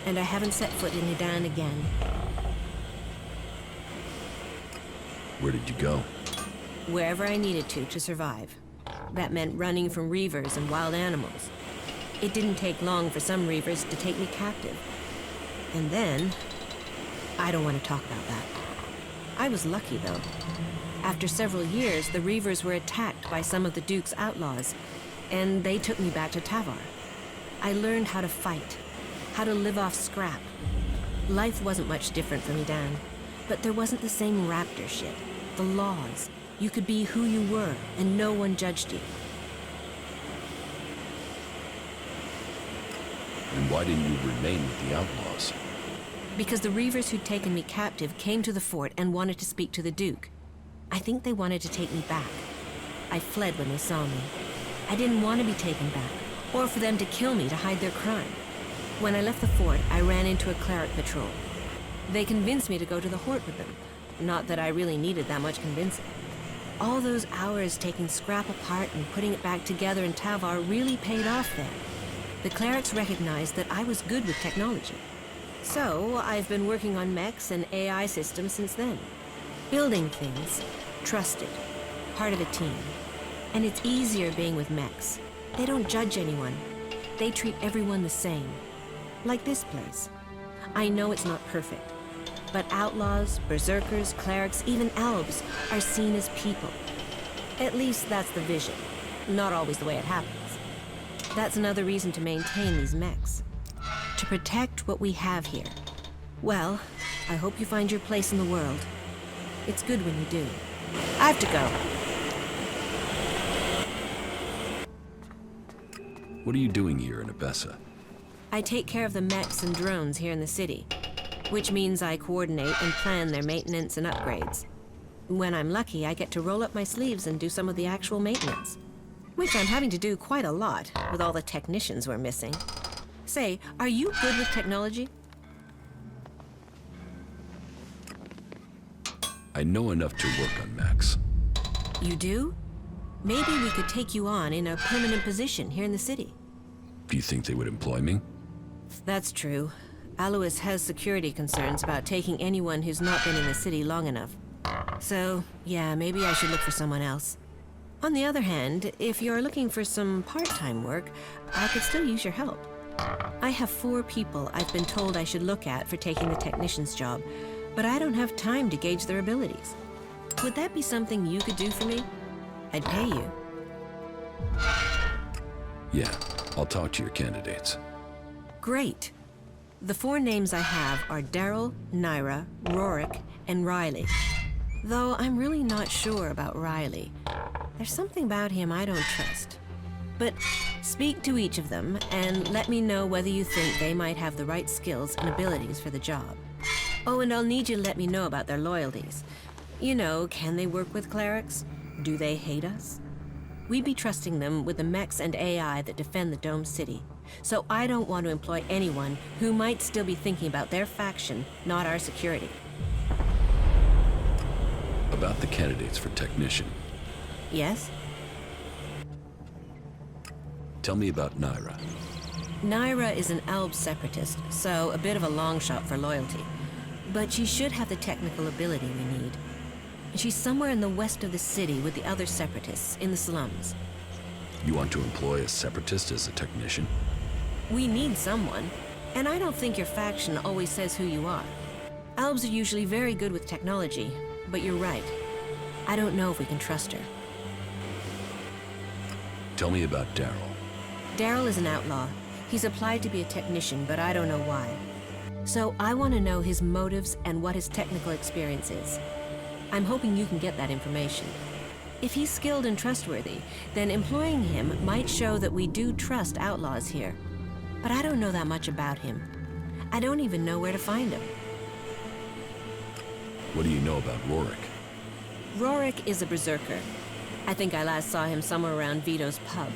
and I haven't set foot in Adan again. Where did you go? Wherever I needed to survive. That meant running from reavers and wild animals. It didn't take long for some reavers to take me captive. And then... I don't want to talk about that. I was lucky, though. After several years, the reavers were attacked by some of the Duke's outlaws, and they took me back to Tavar. I learned how to fight, how to live off scrap. Life wasn't much different from Adan, but there wasn't the same raptor shit. The laws. You could be who you were, and no one judged you. And why didn't you remain with the outlaws? Because the Reavers who'd taken me captive came to the fort and wanted to speak to the Duke. I think they wanted to take me back. I fled when they saw me. I didn't want to be taken back, or for them to kill me to hide their crime. When I left the fort, I ran into a cleric patrol. They convinced me to go to the Hort with them. Not that I really needed that much convincing. All those hours taking scrap apart and putting it back together in Tavar really paid off there. The clerics recognized that I was good with technology. So, I've been working on mechs and AI systems since then. Building things, trusted, part of a team. And it's easier being with mechs. They don't judge anyone. They treat everyone the same. Like this place. I know it's not perfect, but outlaws, berserkers, clerics, even elves are seen as people. At least that's the vision. Not always the way it happens. That's another reason to maintain these mechs. To protect what we have here. Well, I hope you find your place in the world. It's good when you do. I have to go. What are you doing here in Abessa? I take care of the mechs and drones here in the city, which means I coordinate and plan their maintenance and upgrades. When I'm lucky, I get to roll up my sleeves and do some of the actual maintenance, which I'm having to do quite a lot with all the technicians we're missing. Say, are you good with technology? I know enough to work on mechs. You do? Maybe we could take you on in a permanent position here in the city. Do you think they would employ me? That's true. Alloiz has security concerns about taking anyone who's not been in the city long enough. So, yeah, maybe I should look for someone else. On the other hand, if you're looking for some part-time work, I could still use your help. I have 4 people I've been told I should look at for taking the technician's job, but I don't have time to gauge their abilities. Would that be something you could do for me? I'd pay you. Yeah, I'll talk to your candidates. Great. The 4 names I have are Daryl, Naira, Rorik, and Riley. Though I'm really not sure about Riley. There's something about him I don't trust. But speak to each of them and let me know whether you think they might have the right skills and abilities for the job. Oh, and I'll need you to let me know about their loyalties. You know, can they work with clerics? Do they hate us? We'd be trusting them with the mechs and AI that defend the Dome City. So I don't want to employ anyone who might still be thinking about their faction, not our security. About the candidates for technician. Yes? Tell me about Naira. Naira is an Alb separatist, so a bit of a long shot for loyalty. But she should have the technical ability we need. She's somewhere in the west of the city with the other separatists, in the slums. You want to employ a separatist as a technician? We need someone, and I don't think your faction always says who you are. Albs are usually very good with technology, but you're right. I don't know if we can trust her. Tell me about Daryl. Daryl is an outlaw. He's applied to be a technician, but I don't know why. So I want to know his motives and what his technical experience is. I'm hoping you can get that information. If he's skilled and trustworthy, then employing him might show that we do trust outlaws here. But I don't know that much about him. I don't even know where to find him. What do you know about Rorik? Rorik is a berserker. I think I last saw him somewhere around Vito's pub.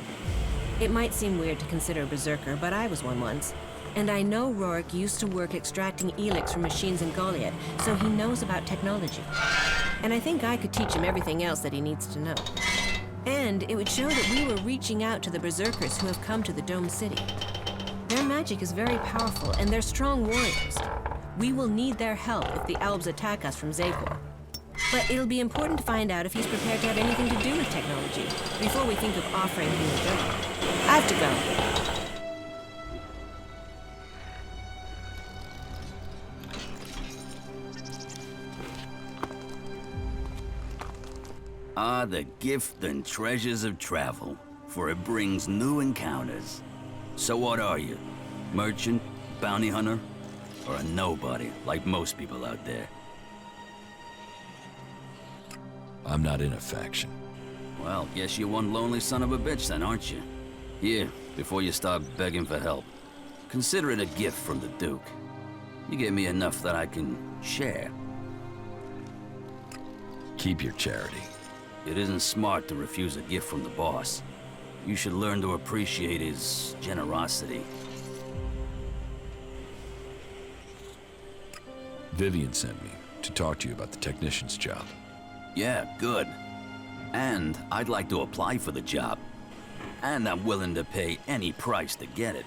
It might seem weird to consider a berserker, but I was one once. And I know Rorik used to work extracting ELEX from machines in Goliad, so he knows about technology. And I think I could teach him everything else that he needs to know. And it would show that we were reaching out to the berserkers who have come to the Dome City. Their magic is very powerful, and they're strong warriors. We will need their help if the Albs attack us from Zakor. But it'll be important to find out if he's prepared to have anything to do with technology before we think of offering him a job. I have to go. Ah, the gift and treasures of travel, for it brings new encounters. So what are you? Merchant? Bounty hunter? Or a nobody, like most people out there? I'm not in a faction. Well, guess you're one lonely son of a bitch then, aren't you? Here, before you start begging for help. Consider it a gift from the Duke. You give me enough that I can share. Keep your charity. It isn't smart to refuse a gift from the boss. You should learn to appreciate his generosity. Vivian sent me to talk to you about the technician's job. Yeah, good. And I'd like to apply for the job. And I'm willing to pay any price to get it.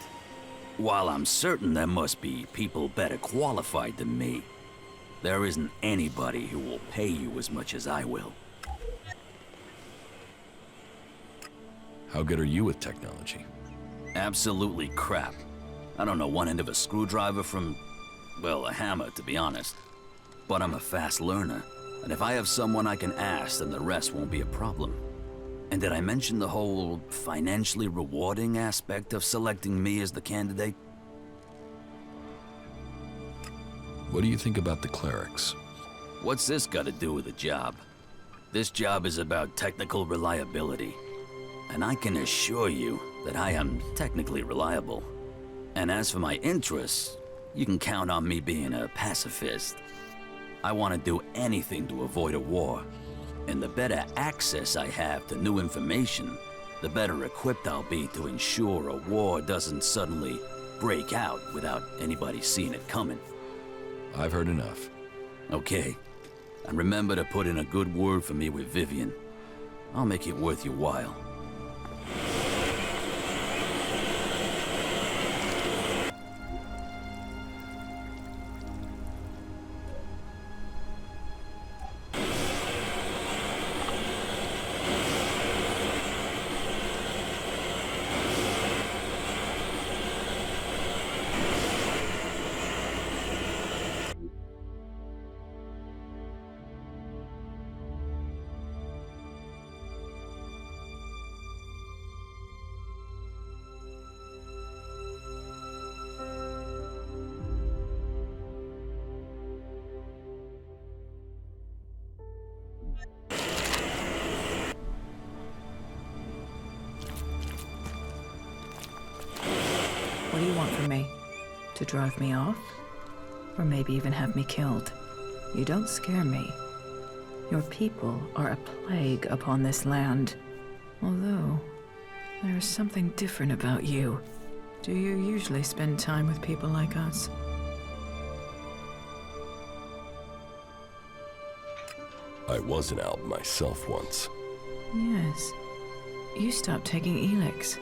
While I'm certain there must be people better qualified than me, there isn't anybody who will pay you as much as I will. How good are you with technology? Absolutely crap. I don't know one end of a screwdriver from, well, a hammer, to be honest. But I'm a fast learner, and if I have someone I can ask, then the rest won't be a problem. And did I mention the whole financially rewarding aspect of selecting me as the candidate? What do you think about the clerics? What's this got to do with the job? This job is about technical reliability. And I can assure you that I am technically reliable. And as for my interests, you can count on me being a pacifist. I want to do anything to avoid a war. And the better access I have to new information, the better equipped I'll be to ensure a war doesn't suddenly break out without anybody seeing it coming. I've heard enough. Okay. And remember to put in a good word for me with Vivian. I'll make it worth your while. What do you want from me? To drive me off? Or maybe even have me killed? You don't scare me. Your people are a plague upon this land. Although, there is something different about you. Do you usually spend time with people like us? I was an alb myself once. Yes. You stopped taking ELEX.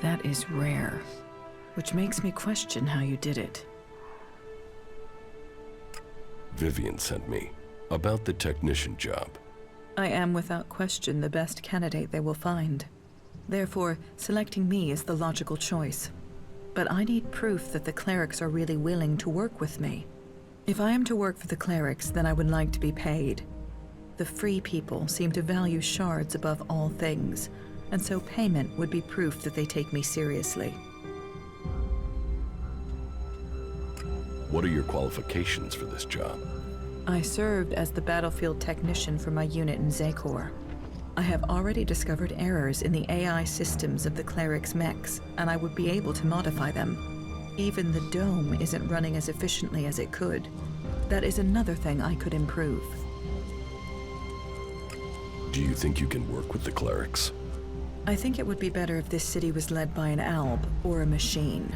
That is rare. Which makes me question how you did it. Vivian sent me about the technician job. I am without question the best candidate they will find. Therefore, selecting me is the logical choice. But I need proof that the clerics are really willing to work with me. If I am to work for the clerics, then I would like to be paid. The free people seem to value shards above all things, and so payment would be proof that they take me seriously. What are your qualifications for this job? I served as the battlefield technician for my unit in Zakor. I have already discovered errors in the AI systems of the clerics' mechs, and I would be able to modify them. Even the dome isn't running as efficiently as it could. That is another thing I could improve. Do you think you can work with the clerics? I think it would be better if this city was led by an alb or a machine.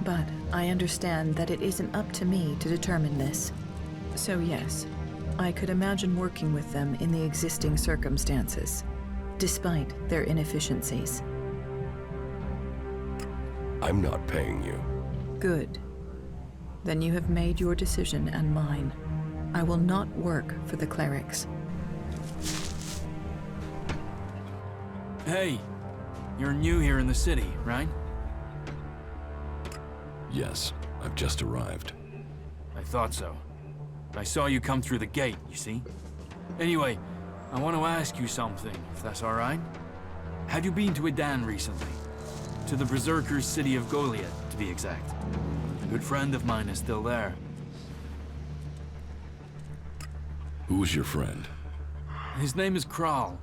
But I understand that it isn't up to me to determine this. So yes, I could imagine working with them in the existing circumstances, despite their inefficiencies. I'm not paying you. Good. Then you have made your decision and mine. I will not work for the clerics. Hey, you're new here in the city, right? Yes, I've just arrived. I thought so. I saw you come through the gate, you see? Anyway, I want to ask you something, if that's all right. Have you been to Edan recently? To the Berserkers' city of Goliad, to be exact. A good friend of mine is still there. Who's your friend? His name is Kral.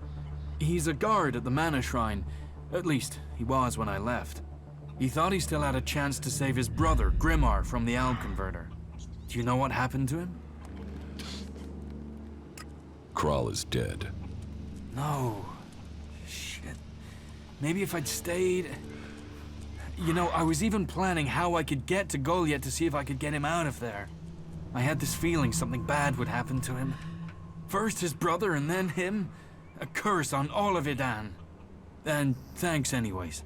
He's a guard at the Mana Shrine. At least, he was when I left. He thought he still had a chance to save his brother, Grimar, from the Alb Converter. Do you know what happened to him? Kral is dead. No. Shit. Maybe if I'd stayed... You know, I was even planning how I could get to Goliath to see if I could get him out of there. I had this feeling something bad would happen to him. First his brother and then him. A curse on all of Idan. And thanks anyways.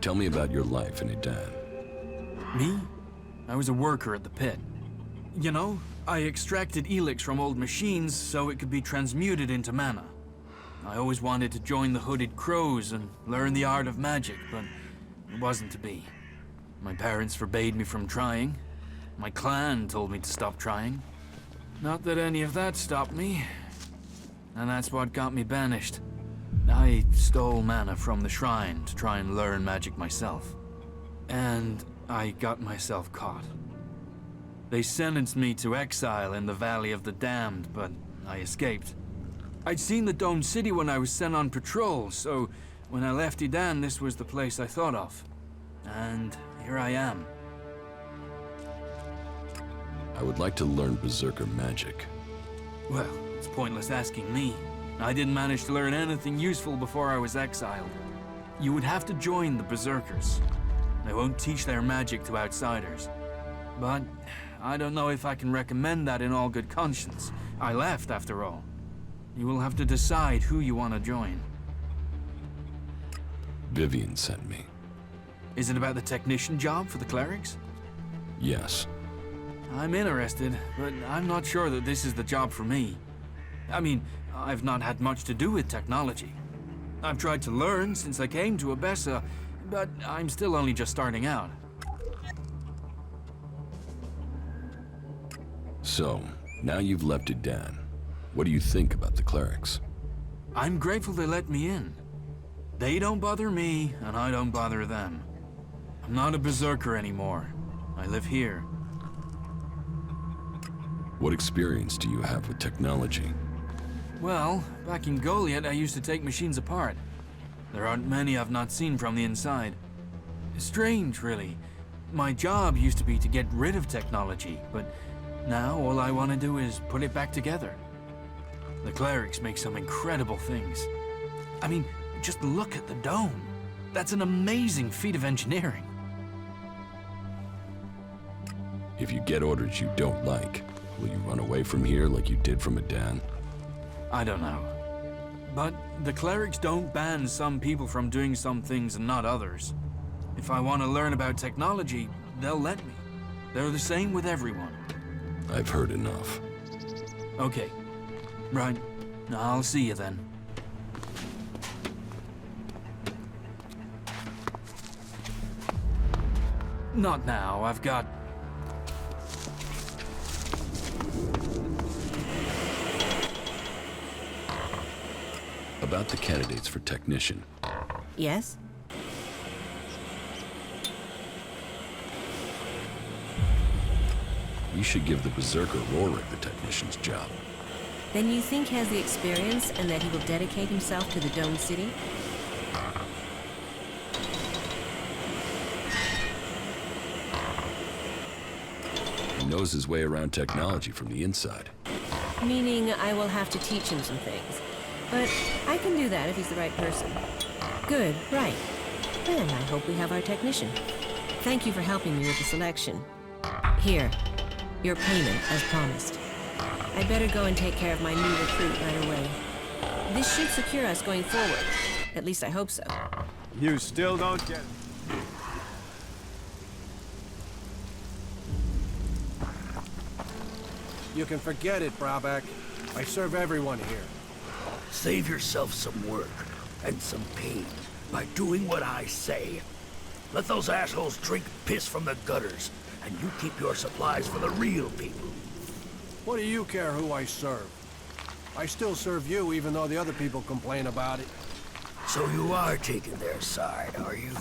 Tell me about your life in Idan. Me? I was a worker at the pit. You know, I extracted ELEX from old machines so it could be transmuted into mana. I always wanted to join the Hooded Crows and learn the art of magic, but it wasn't to be. My parents forbade me from trying. My clan told me to stop trying. Not that any of that stopped me. And that's what got me banished. I stole mana from the shrine to try and learn magic myself. And I got myself caught. They sentenced me to exile in the Valley of the Damned, but I escaped. I'd seen the Domed City when I was sent on patrol, so when I left Idan, this was the place I thought of. And here I am. I would like to learn Berserker magic. Well, it's pointless asking me. I didn't manage to learn anything useful before I was exiled. You would have to join the Berserkers. They won't teach their magic to outsiders. But I don't know if I can recommend that in all good conscience. I left, after all. You will have to decide who you want to join. Vivian sent me. Is it about the technician job for the clerics? Yes. I'm interested, but I'm not sure that this is the job for me. I mean, I've not had much to do with technology. I've tried to learn since I came to Abessa, but I'm still only just starting out. So, now you've left Idan. What do you think about the clerics? I'm grateful they let me in. They don't bother me, and I don't bother them. I'm not a berserker anymore. I live here. What experience do you have with technology? Well, back in Goliath, I used to take machines apart. There aren't many I've not seen from the inside. Strange, really. My job used to be to get rid of technology, but now all I want to do is put it back together. The clerics make some incredible things. I mean, just look at the dome. That's an amazing feat of engineering. If you get orders you don't like, will you run away from here like you did from Idan? I don't know. But the clerics don't ban some people from doing some things and not others. If I want to learn about technology, they'll let me. They're the same with everyone. I've heard enough. Okay. Right. I'll see you then. Not now. I've got... About the candidates for technician. Yes? You should give the Berserker Rorik the technician's job. Then you think he has the experience and that he will dedicate himself to the Domed City? He knows his way around technology from the inside. Meaning I will have to teach him some things. But I can do that if he's the right person. Good, right. Then I hope we have our technician. Thank you for helping me with the selection. Here, your payment as promised. I'd better go and take care of my new recruit right away. This should secure us going forward. At least I hope so. You still don't get it. You can forget it, Brabak. I serve everyone here. Save yourself some work and some pain by doing what I say. Let those assholes drink piss from the gutters, and you keep your supplies for the real people. What do you care who I serve? I still serve you, even though the other people complain about it. So you are taking their side, are you?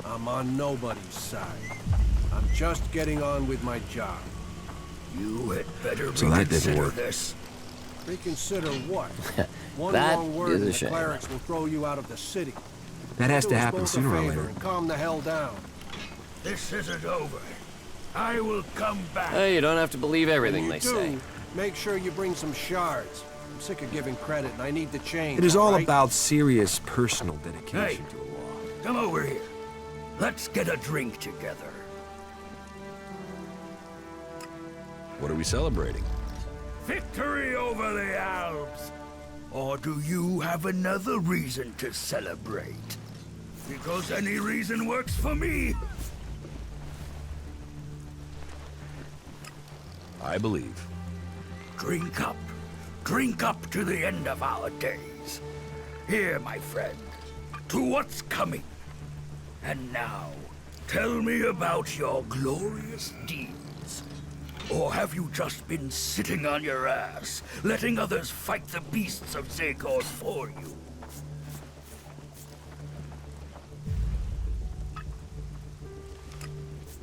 I'm on nobody's side. I'm just getting on with my job. You had better So that didn't reconsider work. this. Reconsider what? One That wrong word is a and the shame. clerics will throw you out of the city. That has Do to us happen both a sooner or favor later. and calm the hell down. This isn't over. I will come back. Hey, you don't have to believe everything When they you do, say. make sure you bring some shards. I'm sick of giving credit, and I need the change. It is all right? about serious personal dedication Hey, to the law. come over here. Let's get a drink together. What are we celebrating? Victory over the Alps. Or do you have another reason to celebrate? Because any reason works for me. I believe. Drink up. Drink up to the end of our days. Here, my friend, to what's coming. And now, tell me about your glorious deeds. Or have you just been sitting on your ass, letting others fight the beasts of Zagor for you?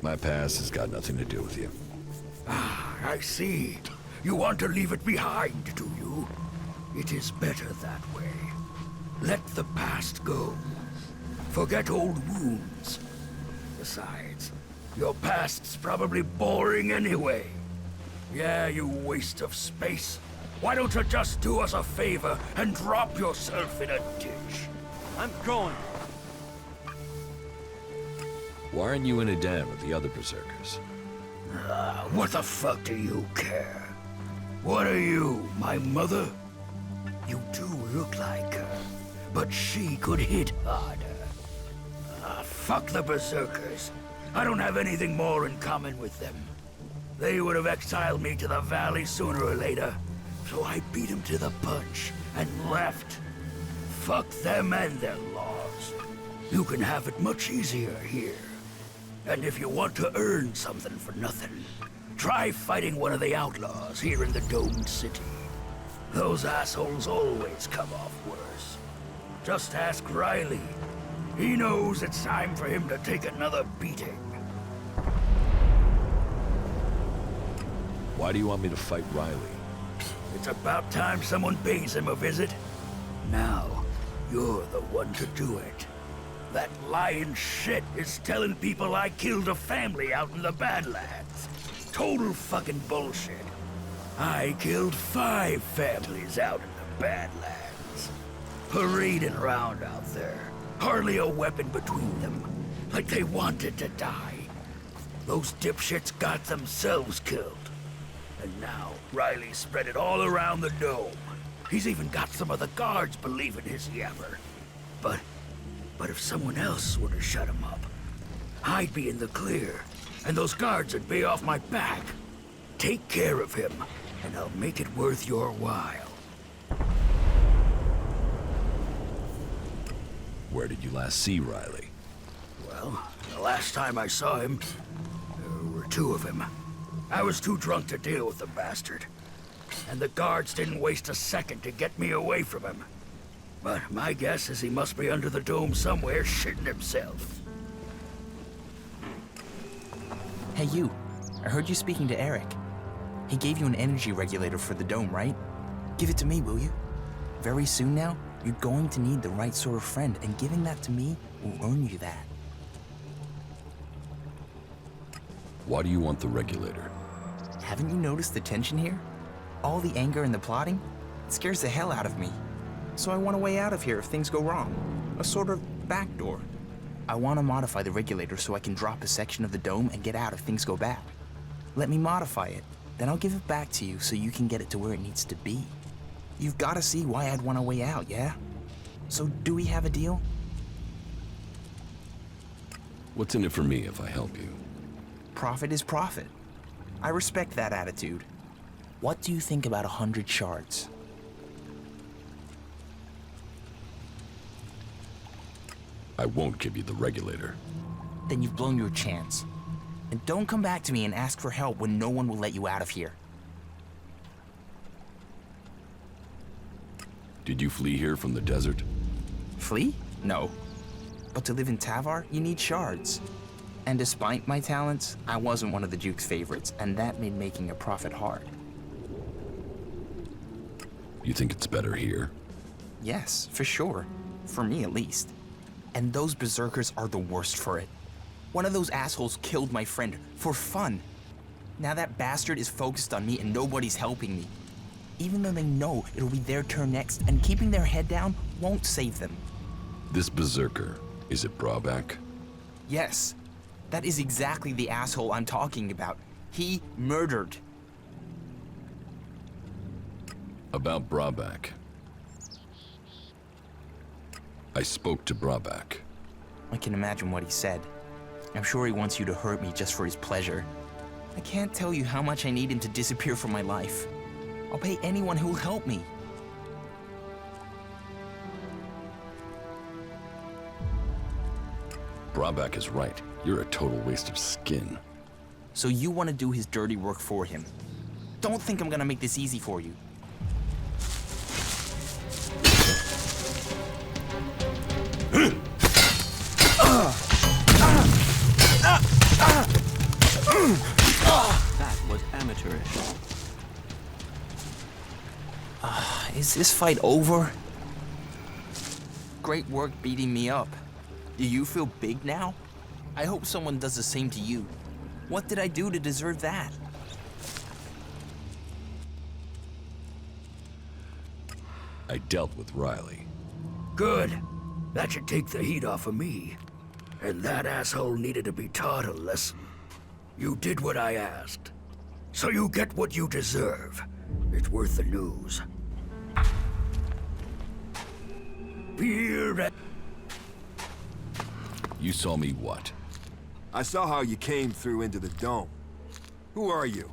My past has got nothing to do with you. Ah, I see. You want to leave it behind, do you? It is better that way. Let the past go. Forget old wounds. Besides, your past's probably boring anyway. Yeah, you waste of space. Why don't you just do us a favor and drop yourself in a ditch? I'm going. Why aren't you in a den with the other berserkers? What the fuck do you care? What are you, my mother? You do look like her, but she could hit harder. Fuck the berserkers. I don't have anything more in common with them. They would have exiled me to the valley sooner or later, so I beat them to the punch and left. Fuck them and their laws. You can have it much easier here. And if you want to earn something for nothing, try fighting one of the outlaws here in the domed city. Those assholes always come off worse. Just ask Riley. He knows it's time for him to take another beating. Why do you want me to fight Riley? It's about time someone pays him a visit. Now, you're the one to do it. That lying shit is telling people I killed a family out in the Badlands. Total fucking bullshit. I killed 5 families out in the Badlands. Parading around out there. Hardly a weapon between them. Like they wanted to die. Those dipshits got themselves killed. And now, Riley spread it all around the dome. He's even got some of the guards believing his yammer. But if someone else were to shut him up, I'd be in the clear, and those guards would be off my back. Take care of him, and I'll make it worth your while. Where did you last see Riley? Well, the last time I saw him, there were 2 of him. I was too drunk to deal with the bastard. And the guards didn't waste a second to get me away from him. But my guess is he must be under the dome somewhere shitting himself. Hey, you. I heard you speaking to Eric. He gave you an energy regulator for the dome, right? Give it to me, will you? Very soon now, you're going to need the right sort of friend, and giving that to me will earn you that. Why do you want the regulator? Haven't you noticed the tension here? All the anger and the plotting? It scares the hell out of me. So I want a way out of here if things go wrong. A sort of backdoor. I want to modify the regulator so I can drop a section of the dome and get out if things go bad. Let me modify it, then I'll give it back to you so you can get it to where it needs to be. You've got to see why I'd want a way out, yeah? So do we have a deal? What's in it for me if I help you? Profit is profit. I respect that attitude. What do you think about 100 shards? I won't give you the regulator. Then you've blown your chance. And don't come back to me and ask for help when no one will let you out of here. Did you flee here from the desert? Flee? No. But to live in Tavar, you need shards. And despite my talents, I wasn't one of the Duke's favorites, and that made making a profit hard. You think it's better here? Yes, for sure. For me, at least. And those berserkers are the worst for it. One of those assholes killed my friend for fun. Now that bastard is focused on me and nobody's helping me. Even though they know it'll be their turn next, and keeping their head down won't save them. This berserker, is it Brabak? Yes. That is exactly the asshole I'm talking about. He murdered. About Brabak. I spoke to Brabak. I can imagine what he said. I'm sure he wants you to hurt me just for his pleasure. I can't tell you how much I need him to disappear from my life. I'll pay anyone who'll help me. Brabak is right. You're a total waste of skin. So you want to do his dirty work for him. Don't think I'm gonna make this easy for you. That was amateurish. Is this fight over? Great work beating me up. Do you feel big now? I hope someone does the same to you. What did I do to deserve that? I dealt with Riley. Good. That should take the heat off of me. And that asshole needed to be taught a lesson. You did what I asked. So you get what you deserve. It's worth the news. Beer. You saw me what? I saw how you came through into the dome. Who are you?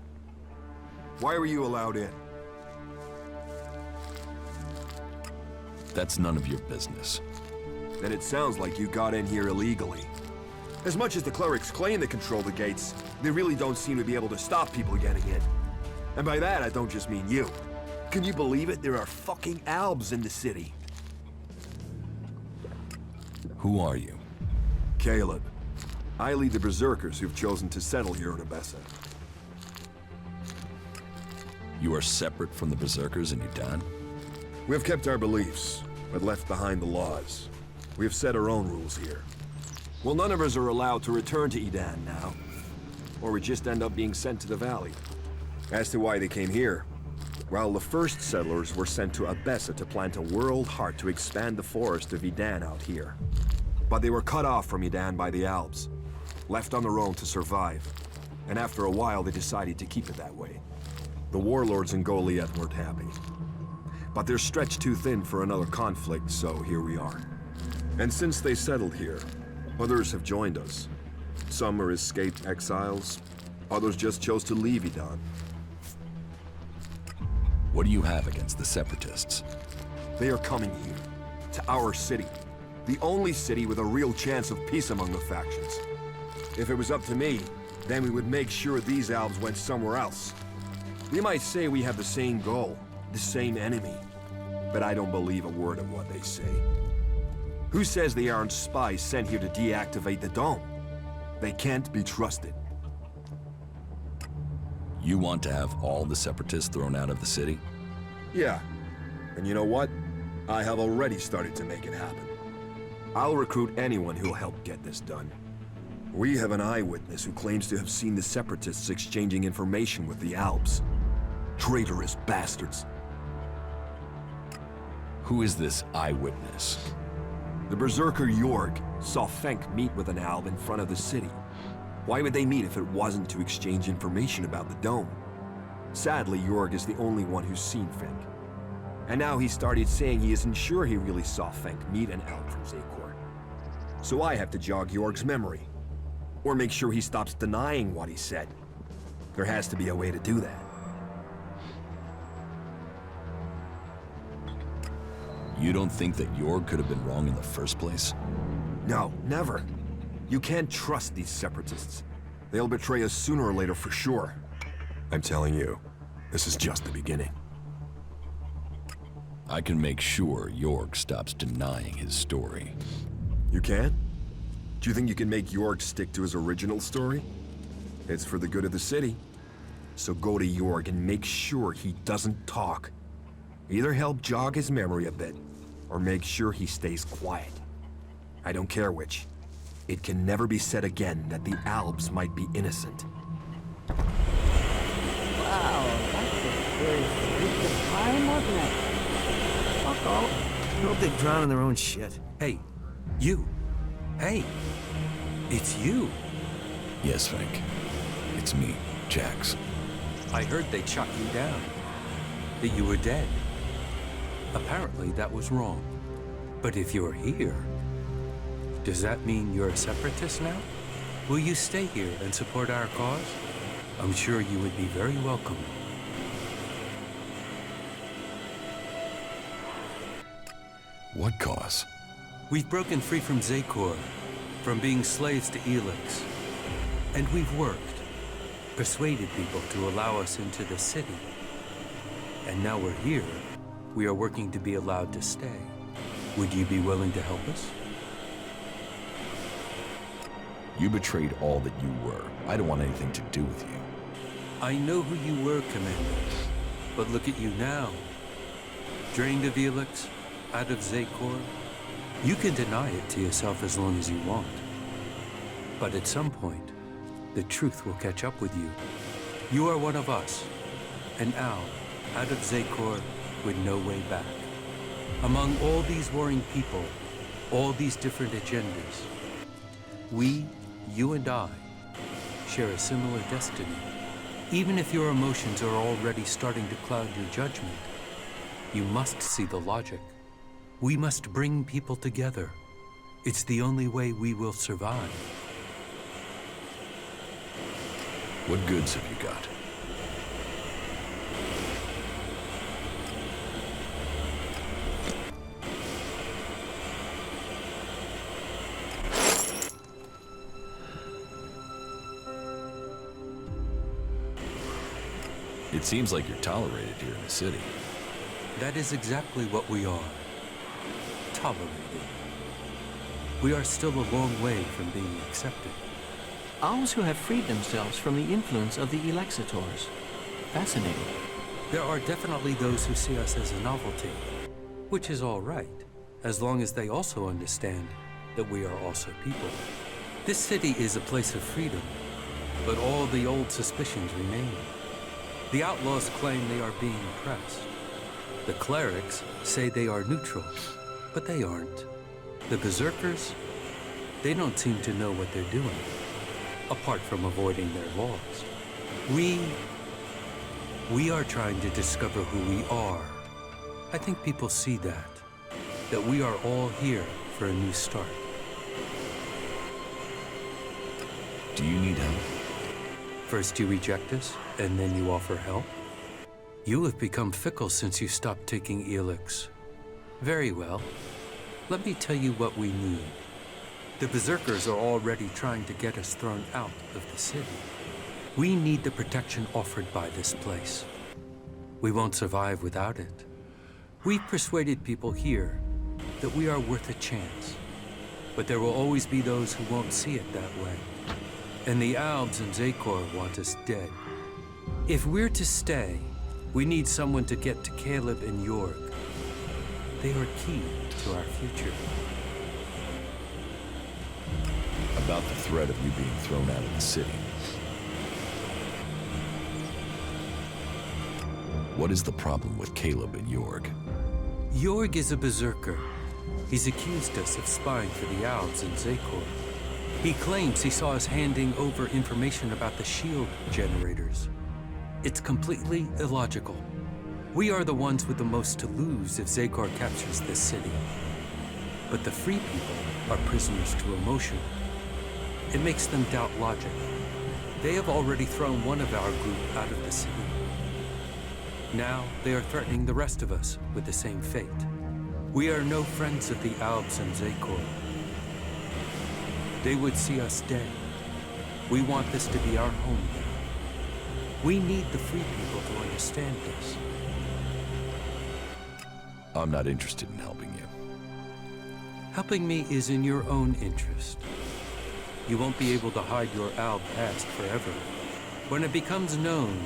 Why were you allowed in? That's none of your business. Then it sounds like you got in here illegally. As much as the clerics claim to control the gates, they really don't seem to be able to stop people getting in. And by that, I don't just mean you. Can you believe it? There are fucking albs in the city. Who are you? Caleb. I lead the berserkers who've chosen to settle here in Abessa. You are separate from the berserkers in Udan? We have kept our beliefs, but left behind the laws. We have set our own rules here. Well, none of us are allowed to return to Edan now, or we just end up being sent to the valley. As to why they came here, well, the first settlers were sent to Abessa to plant a world heart to expand the forest of Edan out here. But they were cut off from Edan by the Albs, left on their own to survive, and after a while they decided to keep it that way. The warlords in Goliath weren't happy. But they're stretched too thin for another conflict, so here we are. And since they settled here, others have joined us. Some are escaped exiles, others just chose to leave Edan. What do you have against the Separatists? They are coming here, to our city. The only city with a real chance of peace among the factions. If it was up to me, then we would make sure these elves went somewhere else. We might say we have the same goal, the same enemy, but I don't believe a word of what they say. Who says they aren't spies sent here to deactivate the dome? They can't be trusted. You want to have all the Separatists thrown out of the city? Yeah. And you know what? I have already started to make it happen. I'll recruit anyone who'll help get this done. We have an eyewitness who claims to have seen the Separatists exchanging information with the Albs. Traitorous bastards. Who is this eyewitness? The Berserker Jorg saw Fenk meet with an Alb in front of the city. Why would they meet if it wasn't to exchange information about the dome? Sadly, Jorg is the only one who's seen Fenk. And now he started saying he isn't sure he really saw Fenk meet an Alb from Zakor. So I have to jog Jorg's memory. Or make sure he stops denying what he said. There has to be a way to do that. You don't think that Jorg could have been wrong in the first place? No, never. You can't trust these Separatists. They'll betray us sooner or later for sure. I'm telling you, this is just the beginning. I can make sure Jorg stops denying his story. You can? Do you think you can make Jorg stick to his original story? It's for the good of the city. So go to Jorg and make sure he doesn't talk. Either help jog his memory a bit, or make sure he stays quiet. I don't care which. It can never be said again that the Alps might be innocent. Wow, that's a very freaking time, wasn't it? Uh-oh. I hope they drown in their own shit. Hey, you. Hey, it's you. Yes, Fenk. It's me, Jax. I heard they shot you down. That you were dead. Apparently that was wrong. But if you're here, does that mean you're a separatist now? Will you stay here and support our cause? I'm sure you would be very welcome. What cause? We've broken free from Zakor, from being slaves to ELEX. And we've worked, persuaded people to allow us into the city. And now we're here, we are working to be allowed to stay. Would you be willing to help us? You betrayed all that you were. I don't want anything to do with you. I know who you were, Commander. But look at you now. Drained of ELEX, out of Zakor. You can deny it to yourself as long as you want. But at some point, the truth will catch up with you. You are one of us, an owl, out of Zakor with no way back. Among all these warring people, all these different agendas, we, you and I, share a similar destiny. Even if your emotions are already starting to cloud your judgment, you must see the logic. We must bring people together. It's the only way we will survive. What goods have you got? It seems like you're tolerated here in the city. That is exactly what we are. Tolerated. We are still a long way from being accepted. Owls who have freed themselves from the influence of the Elexators. Fascinating. There are definitely those who see us as a novelty, which is all right, as long as they also understand that we are also people. This city is a place of freedom, but all the old suspicions remain. The outlaws claim they are being oppressed. The clerics say they are neutral, but they aren't. The berserkers, they don't seem to know what they're doing, apart from avoiding their laws. We are trying to discover who we are. I think people see that we are all here for a new start. Do you need help? First you reject us, and then you offer help? You have become fickle since you stopped taking ELEX. Very well. Let me tell you what we need. The berserkers are already trying to get us thrown out of the city. We need the protection offered by this place. We won't survive without it. We've persuaded people here that we are worth a chance. But there will always be those who won't see it that way. And the Albs and Zakor want us dead. If we're to stay, we need someone to get to Caleb and York. They are key to our future. About the threat of you being thrown out of the city. What is the problem with Caleb and York? York is a berserker. He's accused us of spying for the Albs and Zakor. He claims he saw us handing over information about the shield generators. It's completely illogical. We are the ones with the most to lose if Zakor captures this city. But the free people are prisoners to emotion. It makes them doubt logic. They have already thrown one of our group out of the city. Now they are threatening the rest of us with the same fate. We are no friends of the Albs and Zakor. They would see us dead. We want this to be our home now. We need the free people to understand this. I'm not interested in helping you. Helping me is in your own interest. You won't be able to hide your Alb past forever. When it becomes known,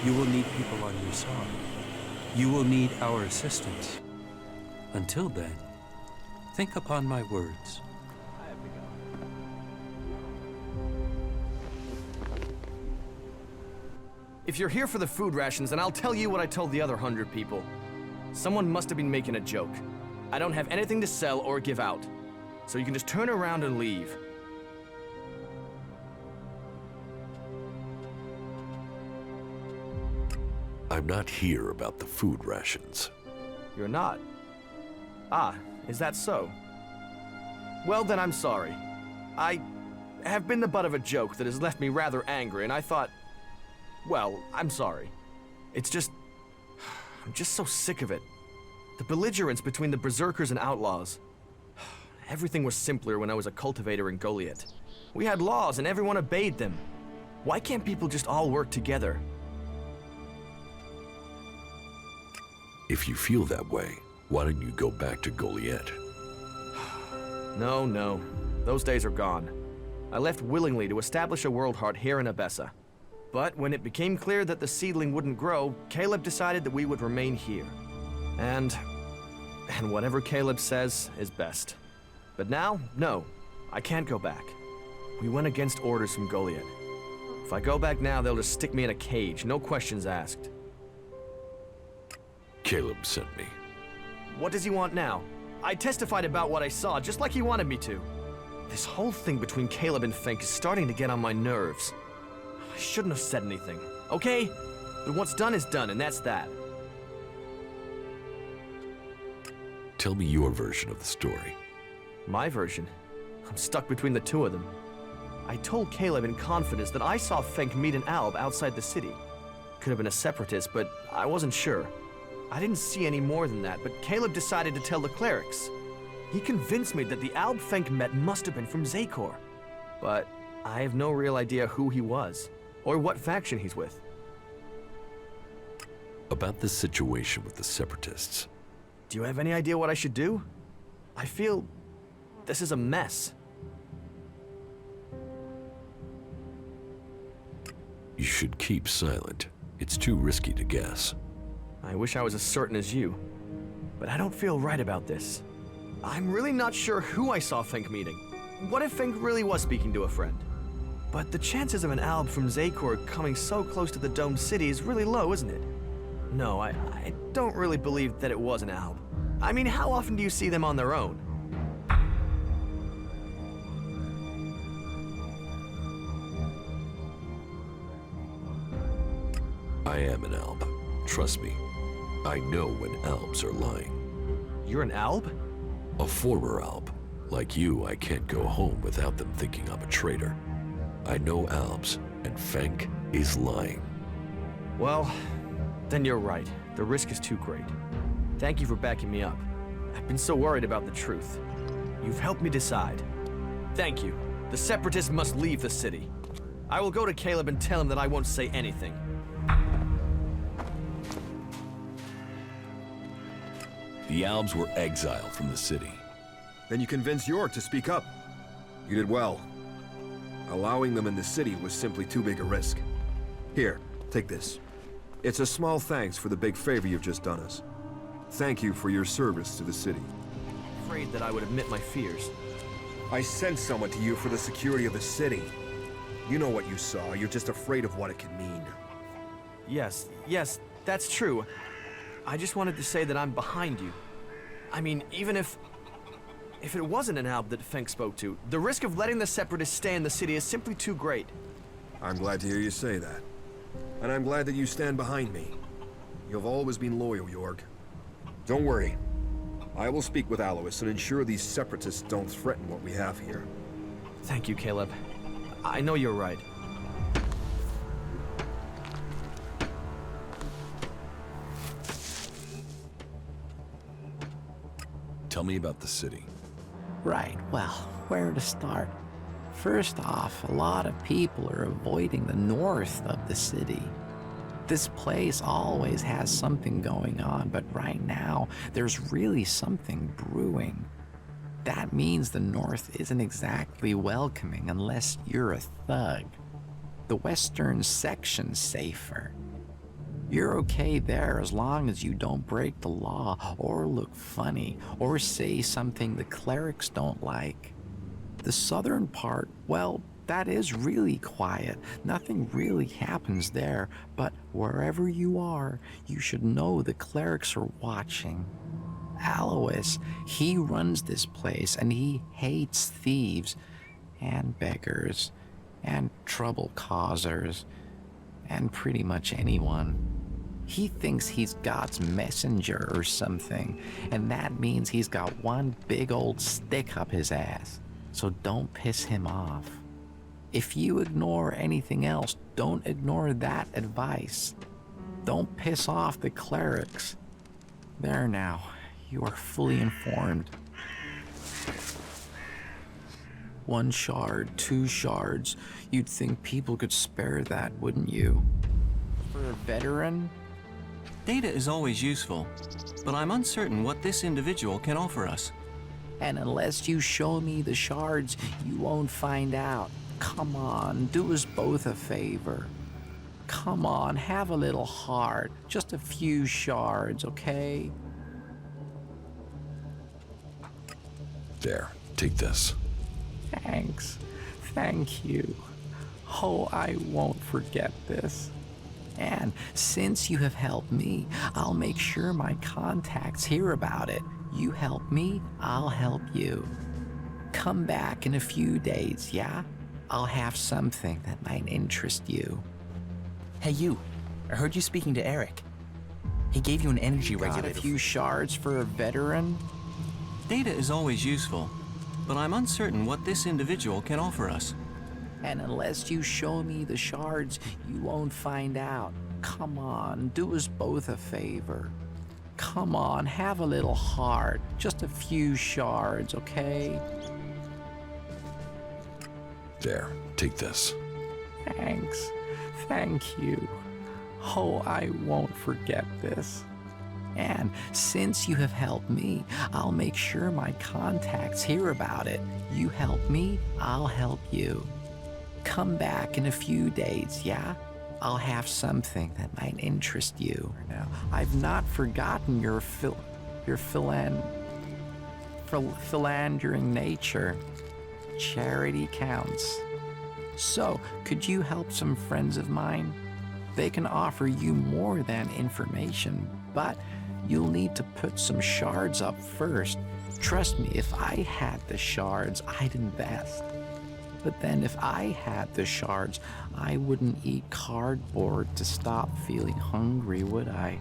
you will need people on your side. you will need our assistance. Until then, think upon my words. If you're here for the food rations, then I'll tell you what I told the other 100 people. Someone must have been making a joke. I don't have anything to sell or give out. So you can just turn around and leave. I'm not here about the food rations. You're not? Ah, is that so? Well, then I'm sorry. I have been the butt of a joke that has left me rather angry, and I thought... Well, I'm sorry. It's just... I'm just so sick of it. The belligerence between the berserkers and outlaws. Everything was simpler when I was a cultivator in Goliath. We had laws and everyone obeyed them. Why can't people just all work together? If you feel that way, why don't you go back to Goliath? No. Those days are gone. I left willingly to establish a world heart here in Abessa. But when it became clear that the seedling wouldn't grow, Caleb decided that we would remain here. And whatever Caleb says is best. But now, no, I can't go back. We went against orders from Goliath. If I go back now, they'll just stick me in a cage, no questions asked. Caleb sent me. What does he want now? I testified about what I saw, just like he wanted me to. This whole thing between Caleb and Fenk is starting to get on my nerves. I shouldn't have said anything, okay? But what's done is done, and that's that. Tell me your version of the story. My version? I'm stuck between the two of them. I told Caleb in confidence that I saw Fenk meet an alb outside the city. Could have been a separatist, but I wasn't sure. I didn't see any more than that, but Caleb decided to tell the clerics. He convinced me that the alb Fenk met must have been from Zakor. But I have no real idea who he was, or what faction he's with. About the situation with the separatists. Do you have any idea what I should do? I feel this is a mess. You should keep silent. It's too risky to guess. I wish I was as certain as you, but I don't feel right about this. I'm really not sure who I saw Fenk meeting. What if Fenk really was speaking to a friend? But the chances of an alb from Zakor coming so close to the domed city is really low, isn't it? No, I don't really believe that it was an alb. I mean, how often do you see them on their own? I am an alb. Trust me. I know when albs are lying. You're an alb? A former alb. Like you, I can't go home without them thinking I'm a traitor. I know albs, and Fenk is lying. Well, then you're right. The risk is too great. Thank you for backing me up. I've been so worried about the truth. You've helped me decide. Thank you. The Separatists must leave the city. I will go to Caleb and tell him that I won't say anything. The albs were exiled from the city. Then you convinced York to speak up. You did well. Allowing them in the city was simply too big a risk. Here, take this. It's a small thanks for the big favor you've just done us. Thank you for your service to the city. Afraid that I would admit my fears. I sent someone to you for the security of the city. You know what you saw, you're just afraid of what it could mean. Yes, that's true. I just wanted to say that I'm behind you. I mean, even if it wasn't an alb that Fenk spoke to, the risk of letting the Separatists stay in the city is simply too great. I'm glad to hear you say that. And I'm glad that you stand behind me. You've always been loyal, York. Don't worry. I will speak with Alloiz and ensure these Separatists don't threaten what we have here. Thank you, Caleb. I know you're right. Tell me about the city. Right, well, where to start? First off, a lot of people are avoiding the north of the city. This place always has something going on, but right now, there's really something brewing. That means the north isn't exactly welcoming unless you're a thug. The western section's safer. You're okay there as long as you don't break the law or look funny or say something the clerics don't like. The southern part, well, that is really quiet. Nothing really happens there, but wherever you are, you should know the clerics are watching. Alloiz, he runs this place and he hates thieves and beggars and trouble causers and pretty much anyone. He thinks he's God's messenger or something, and that means he's got one big old stick up his ass. So don't piss him off. If you ignore anything else, don't ignore that advice. Don't piss off the clerics. There now, you are fully informed. 1 shard, 2 shards. You'd think people could spare that, wouldn't you? For a veteran? Data is always useful, but I'm uncertain what this individual can offer us. And unless you show me the shards, you won't find out. Come on, do us both a favor. Come on, have a little heart. Just a few shards, okay? There, take this. Thanks. Thank you. Oh, I won't forget this. And since you have helped me, I'll make sure my contacts hear about it. You help me, I'll help you. Come back in a few days, yeah? I'll have something that might interest you. Hey, you. I heard you speaking to Eric. He gave you an energy regulator. Got a few shards for a veteran? Data is always useful, but I'm uncertain what this individual can offer us. And unless you show me the shards, you won't find out. Come on, do us both a favor. Come on, have a little heart. Just a few shards, okay? There, take this. Thanks. Thank you. Oh, I won't forget this. And since you have helped me, I'll make sure my contacts hear about it. You help me, I'll help you. Come back in a few days, yeah? I'll have something that might interest you. Now, I've not forgotten your philandering nature. Charity counts. So, could you help some friends of mine? They can offer you more than information, but you'll need to put some shards up first. Trust me, if I had the shards, I'd invest. But then if I had the shards, I wouldn't eat cardboard to stop feeling hungry, would I?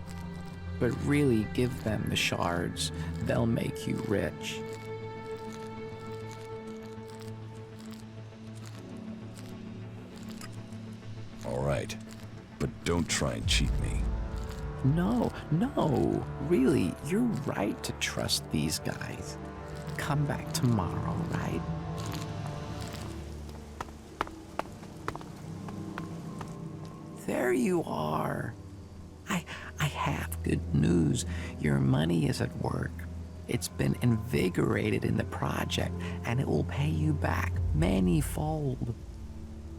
But really, give them the shards. They'll make you rich. All right, but don't try and cheat me. No, really, you're right to trust these guys. Come back tomorrow, right? There you are. I have good news. Your money is at work. It's been invigorated in the project, and it will pay you back many-fold.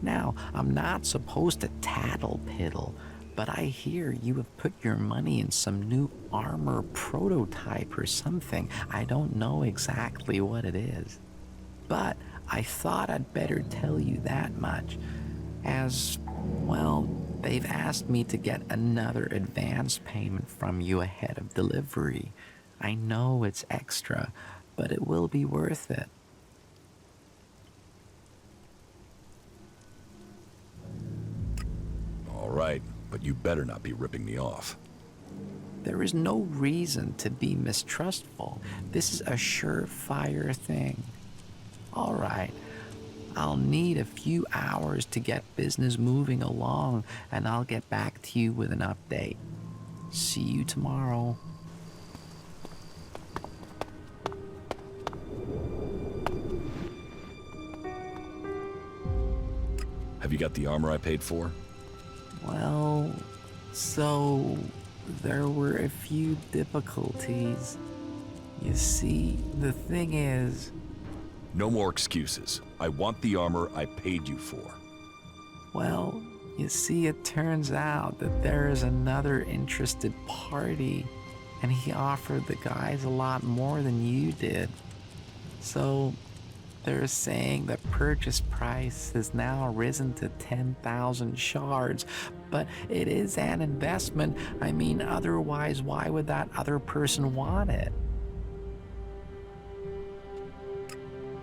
Now, I'm not supposed to tattle-piddle, but I hear you have put your money in some new armor prototype or something. I don't know exactly what it is. But I thought I'd better tell you that much, as, well, they've asked me to get another advance payment from you ahead of delivery. I know it's extra, but it will be worth it. All right, but you better not be ripping me off. There is no reason to be mistrustful. This is a surefire thing. All right, I'll need a few hours to get business moving along, and I'll get back to you with an update. See you tomorrow. Have you got the armor I paid for? Well, so there were a few difficulties. You see, the thing is... No more excuses. I want the armor I paid you for. Well, You see, it turns out that there is another interested party, and he offered the guys a lot more than you did. So they're saying the purchase price has now risen to 10,000 shards, but it is an investment. I mean, otherwise, why would that other person want it?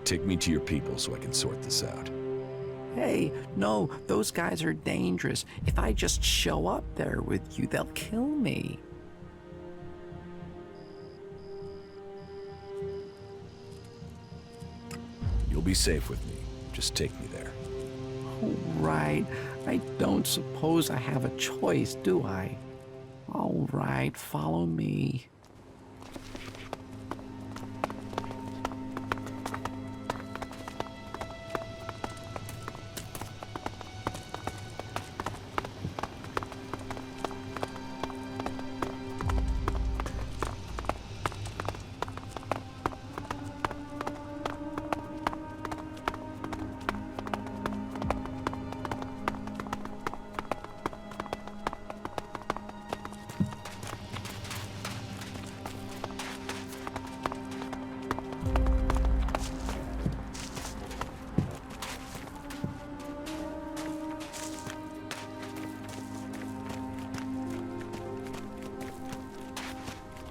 Take me to your people so I can sort this out. Hey, no, those guys are dangerous. If I just show up there with you, they'll kill me. You'll be safe with me. Just take me there. Oh, right. I don't suppose I have a choice, do I? All right, follow me.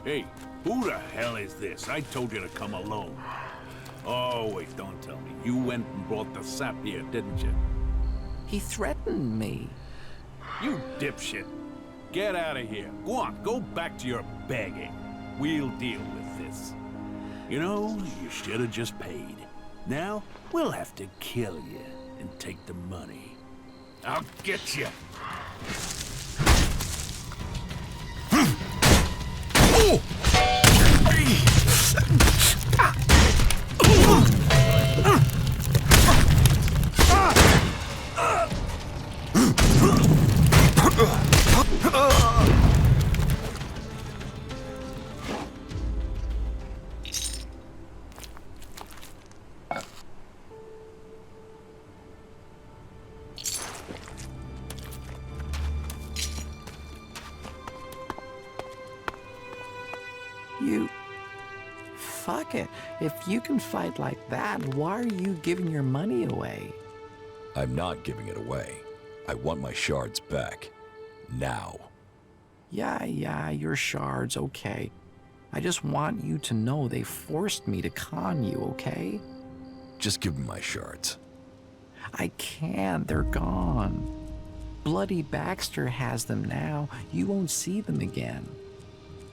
Hey, who the hell is this? I told you to come alone. Oh, wait, don't tell me. You went and brought the sap here, didn't you? He threatened me. You dipshit. Get out of here. Go on, go back to your begging. We'll deal with this. You know, you should have just paid. Now, we'll have to kill you and take the money. I'll get you. Fuck it. If you can fight like that, why are you giving your money away? I'm not giving it away. I want my shards back. Now. Yeah, your shards, okay. I just want you to know they forced me to con you, okay? Just give me my shards. I can't. They're gone. Bloody Baxter has them now. You won't see them again.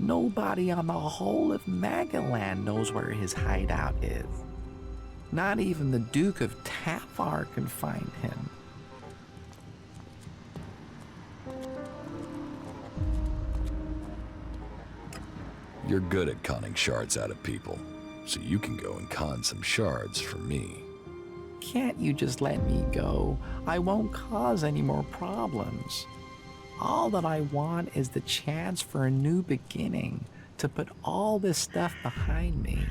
Nobody on the whole of Magaland knows where his hideout is. Not even the Duke of Tafar can find him. You're good at conning shards out of people, so you can go and con some shards for me. Can't you just let me go? I won't cause any more problems. All that I want is the chance for a new beginning, to put all this stuff behind me.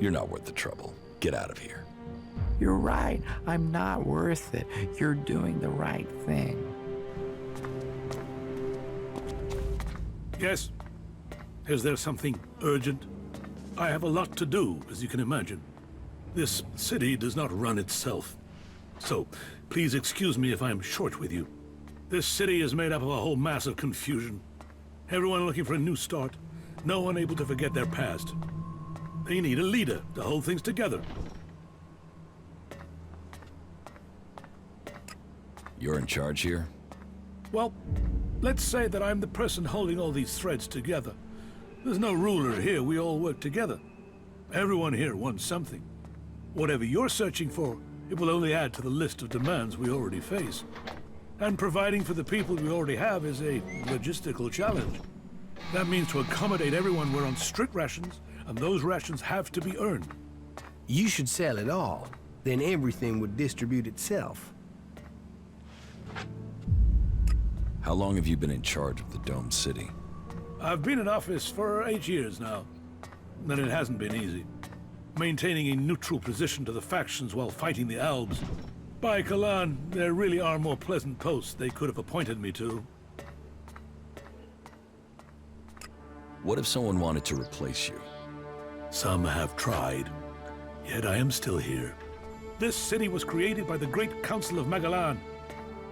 You're not worth the trouble. Get out of here. You're right. I'm not worth it. You're doing the right thing. Yes? Is there something urgent? I have a lot to do, as you can imagine. This city does not run itself. So, please excuse me if I'm short with you. This city is made up of a whole mass of confusion. Everyone looking for a new start. No one able to forget their past. They need a leader to hold things together. You're in charge here? Well, let's say that I'm the person holding all these threads together. There's no ruler here, we all work together. Everyone here wants something. Whatever you're searching for, it will only add to the list of demands we already face. And providing for the people we already have is a logistical challenge. That means to accommodate everyone, we're on strict rations, and those rations have to be earned. You should sell it all. Then everything would distribute itself. How long have you been in charge of the Dome City? I've been in office for 8 years now, and it hasn't been easy. maintaining a neutral position to the factions while fighting the Albs. By Kalan, there really are more pleasant posts they could have appointed me to. What if someone wanted to replace you? Some have tried, yet I am still here. This city was created by the Great Council of Magalan.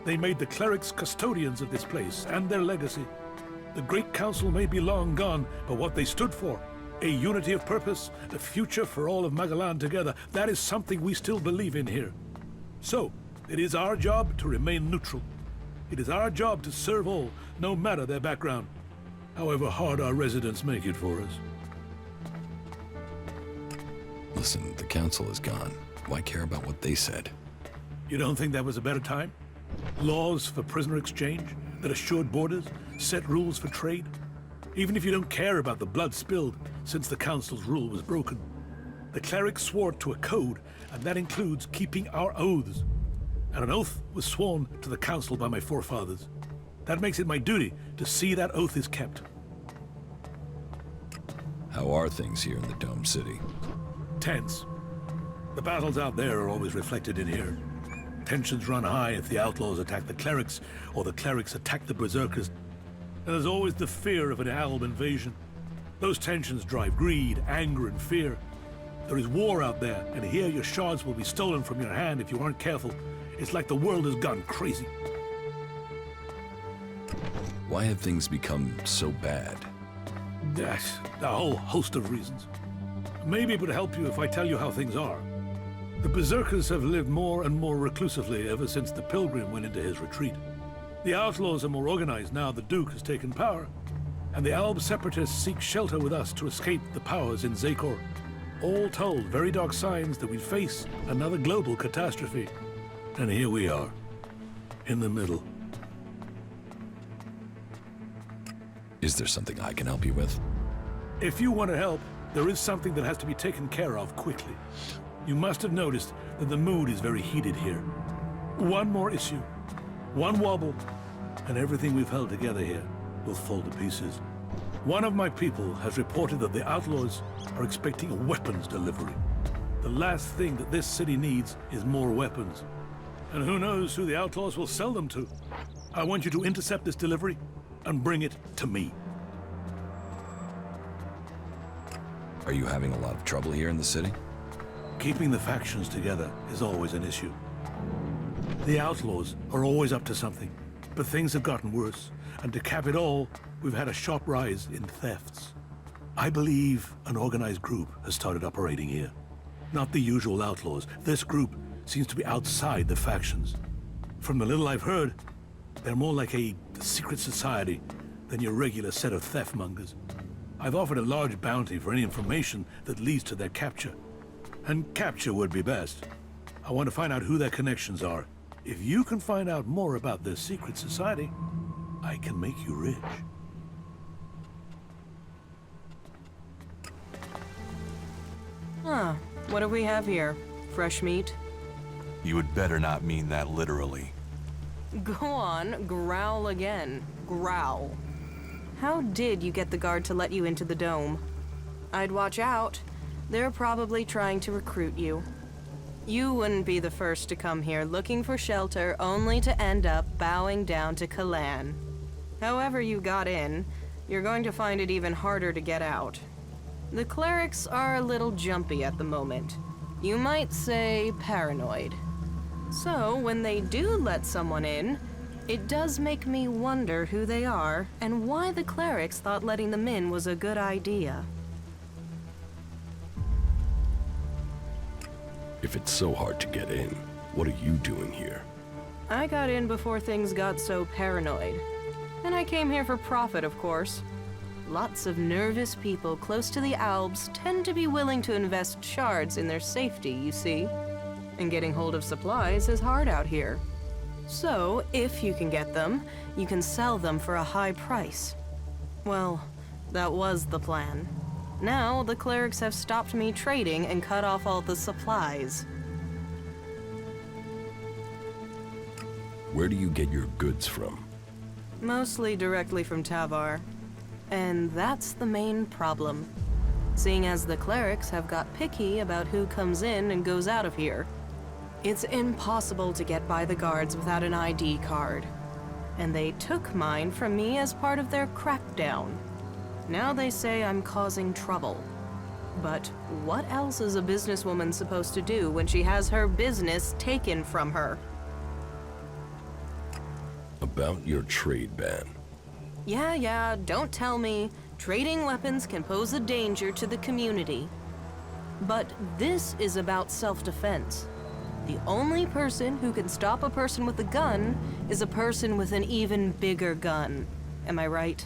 They made the clerics custodians of this place and their legacy. The Great Council may be long gone, but what they stood for, a unity of purpose, a future for all of Magalan together, that is something we still believe in here. So, it is our job to remain neutral. It is our job to serve all, no matter their background, however hard our residents make it for us. Listen, the council is gone. Why care about what they said? You don't think that was a better time? Laws for prisoner exchange that assured borders, set rules for trade. Even if you don't care about the blood spilled since the council's rule was broken. The clerics swore to a code, and that includes keeping our oaths. And an oath was sworn to the council by my forefathers. That makes it my duty to see that oath is kept. How are things here in the Dome City? Tense. The battles out there are always reflected in here. Tensions run high if the outlaws attack the clerics, or the clerics attack the berserkers. And there's always the fear of an Alb invasion. Those tensions drive greed, anger, and fear. There is war out there, and here your shards will be stolen from your hand if you aren't careful. It's like the world has gone crazy. Why have things become so bad? Yes, a whole host of reasons. Maybe it would help you if I tell you how things are. The berserkers have lived more and more reclusively ever since the pilgrim went into his retreat. The outlaws are more organized now the Duke has taken power, and the Alb separatists seek shelter with us to escape the powers in Zakor. All told, very dark signs that we'd face another global catastrophe. And here we are, in the middle. Is there something I can help you with? If you want to help, there is something that has to be taken care of quickly. You must have noticed that the mood is very heated here. One more issue, one wobble, and everything we've held together here will fall to pieces. One of my people has reported that the outlaws are expecting a weapons delivery. The last thing that this city needs is more weapons. And who knows who the outlaws will sell them to. I want you to intercept this delivery and bring it to me. Are you having a lot of trouble here in the city? Keeping the factions together is always an issue. The outlaws are always up to something, but things have gotten worse, and to cap it all, we've had a sharp rise in thefts. I believe an organized group has started operating here. Not the usual outlaws. This group seems to be outside the factions. From the little I've heard, they're more like a secret society than your regular set of theft mongers. I've offered a large bounty for any information that leads to their capture. And capture would be best. I want to find out who their connections are. If you can find out more about this secret society, I can make you rich. Huh. What do we have here? Fresh meat? You would better not mean that literally. Go on, growl again. Growl. How did you get the guard to let you into the dome? I'd watch out. They're probably trying to recruit you. You wouldn't be the first to come here looking for shelter only to end up bowing down to Kalan. However you got in, you're going to find it even harder to get out. The clerics are a little jumpy at the moment. You might say paranoid. So, when they do let someone in, it does make me wonder who they are and why the clerics thought letting them in was a good idea. If it's so hard to get in, what are you doing here? I got in before things got so paranoid. And I came here for profit, of course. Lots of nervous people close to the Albs tend to be willing to invest shards in their safety, you see. And getting hold of supplies is hard out here. So, if you can get them, you can sell them for a high price. Well, that was the plan. Now, the clerics have stopped me trading and cut off all the supplies. Where do you get your goods from? Mostly directly from Tavar. And that's the main problem. seeing as the clerics have got picky about who comes in and goes out of here. It's impossible to get by the guards without an ID card, and they took mine from me as part of their crackdown. Now they say I'm causing trouble. But what else is a businesswoman supposed to do when she has her business taken from her? About your trade ban. Yeah, don't tell me. Trading weapons can pose a danger to the community. But this is about self-defense. The only person who can stop a person with a gun is a person with an even bigger gun. Am I right?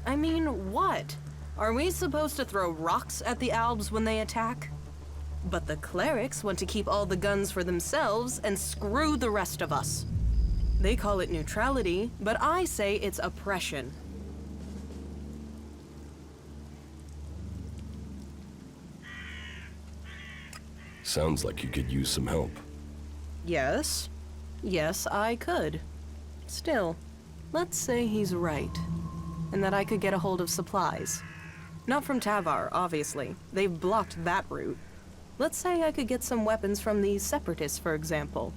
I mean, what? Are we supposed to throw rocks at the Albs when they attack? But the clerics want to keep all the guns for themselves and screw the rest of us. They call it neutrality, but I say it's oppression. Sounds like you could use some help. Yes. Yes, I could. Still, let's say he's right, and that I could get a hold of supplies. Not from Tavar, obviously. They've blocked that route. Let's say I could get some weapons from these separatists, for example.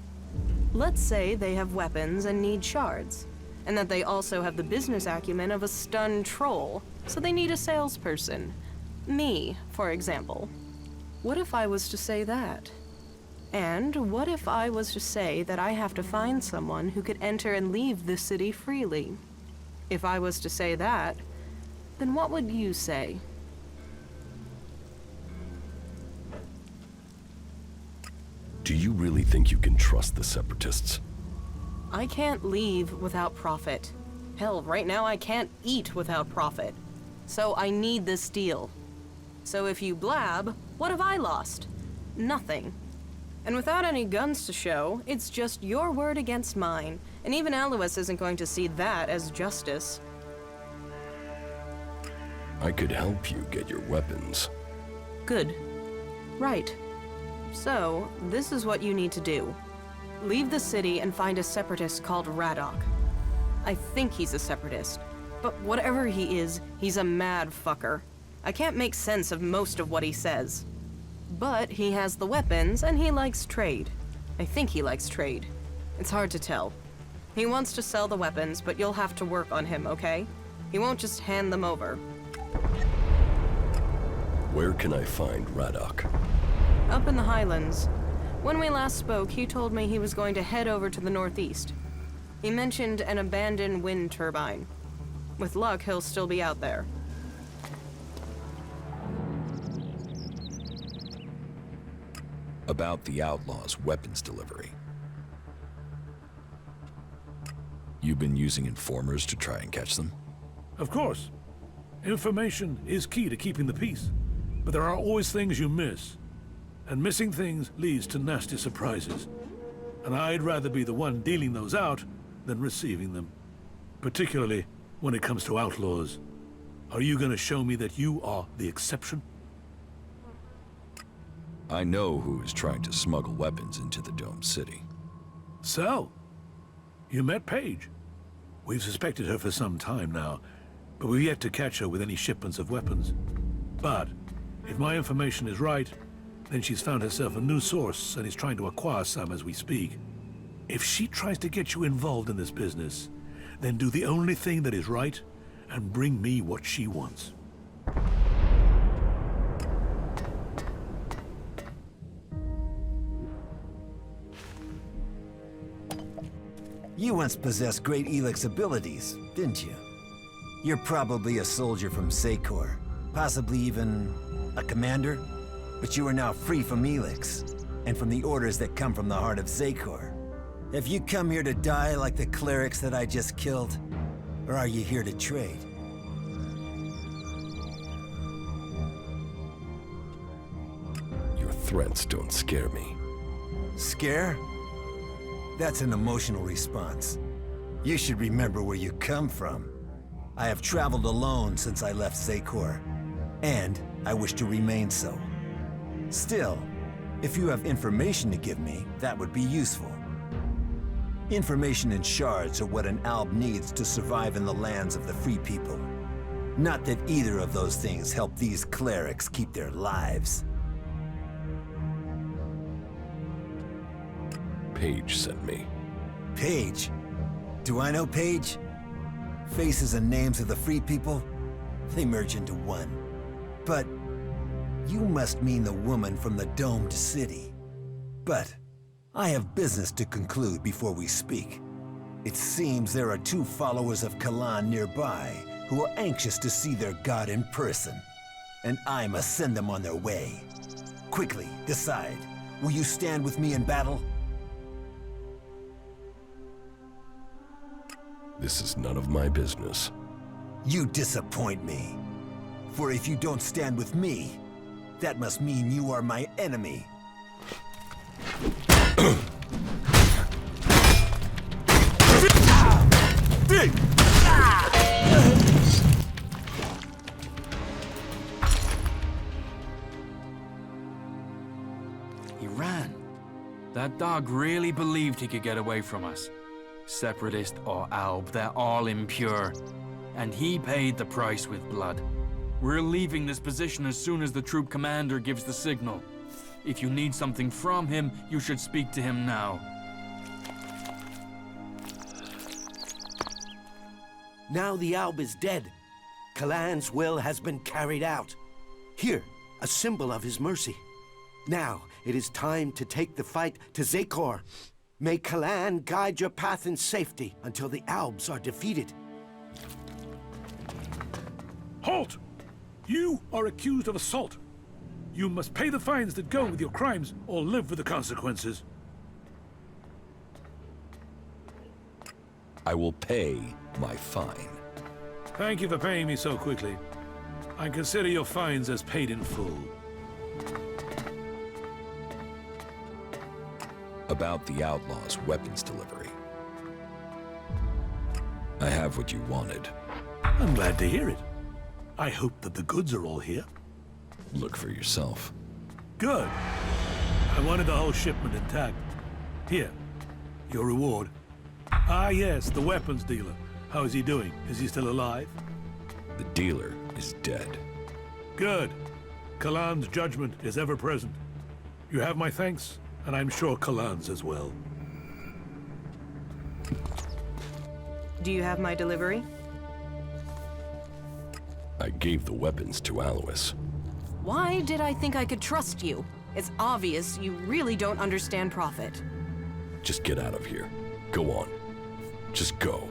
Let's say they have weapons and need shards, and that they also have the business acumen of a stunned troll, so they need a salesperson. Me, for example. What if I was to say that? And what if I was to say that I have to find someone who could enter and leave the city freely? If I was to say that, then what would you say? Do you really think you can trust the Separatists? I can't leave without profit. Hell, right now I can't eat without profit. So I need this deal. So if you blab, what have I lost? Nothing. And without any guns to show, it's just your word against mine, and even Alloiz isn't going to see that as justice. I could help you get your weapons. Good. Right. So, this is what you need to do. Leave the city and find a separatist called Radok. I think he's a separatist, but whatever he is, he's a mad fucker. I can't make sense of most of what he says. But he has the weapons, and he likes trade. I think he likes trade. It's hard to tell. He wants to sell the weapons, but you'll have to work on him, okay? He won't just hand them over. Where can I find Radok? Up in the Highlands. When we last spoke, he told me he was going to head over to the northeast. He mentioned an abandoned wind turbine. With luck, he'll still be out there. About the Outlaws' weapons delivery. You've been using informers to try and catch them? Of course. Information is key to keeping the peace, but there are always things you miss. And missing things leads to nasty surprises. And I'd rather be the one dealing those out than receiving them. Particularly when it comes to outlaws. Are you going to show me that you are the exception? I know who is trying to smuggle weapons into the Dome City. So, you met Paige. We've suspected her for some time now, but we've yet to catch her with any shipments of weapons. But, if my information is right, then she's found herself a new source and is trying to acquire some as we speak. If she tries to get you involved in this business, then do the only thing that is right and bring me what she wants. You once possessed great ELEX abilities, didn't you? You're probably a soldier from Secor, possibly even a commander? But you are now free from ELEX, and from the orders that come from the heart of Secor. Have you come here to die like the clerics that I just killed? Or are you here to trade? Your threats don't scare me. Scare? That's an emotional response. You should remember where you come from. I have traveled alone since I left Secor, and I wish to remain so. Still, if you have information to give me, that would be useful. Information and shards are what an alb needs to survive in the lands of the free people. Not that either of those things help these clerics keep their lives. Paige sent me. Paige? Do I know Paige? Faces and names of the free people, they merge into one. But you must mean the woman from the domed city. But I have business to conclude before we speak. It seems there are 2 followers of Kalan nearby who are anxious to see their god in person. And I must send them on their way. Quickly, decide. Will you stand with me in battle? This is none of my business. You disappoint me. For if you don't stand with me, that must mean you are my enemy. He ran. That dog really believed he could get away from us. Separatist or Alb, they're all impure. And he paid the price with blood. We're leaving this position as soon as the troop commander gives the signal. If you need something from him, you should speak to him now. Now the Alb is dead. Kalan's will has been carried out. Here, a symbol of his mercy. Now, it is time to take the fight to Zekor. May Kalan guide your path in safety until the Albs are defeated. Halt! You are accused of assault. You must pay the fines that go with your crimes or live with the consequences. I will pay my fine. Thank you for paying me so quickly. I consider your fines as paid in full. About the Outlaw's weapons delivery. I have what you wanted. I'm glad to hear it. I hope that the goods are all here. Look for yourself. Good. I wanted the whole shipment intact. Here, your reward. Ah yes, the weapons dealer. How is he doing? Is he still alive? The dealer is dead. Good. Kalan's judgment is ever present. You have my thanks, and I'm sure Kalan's as well. Do you have my delivery? I gave the weapons to Alloiz. Why did I think I could trust you? It's obvious you really don't understand profit. Just get out of here. Go on. Just go.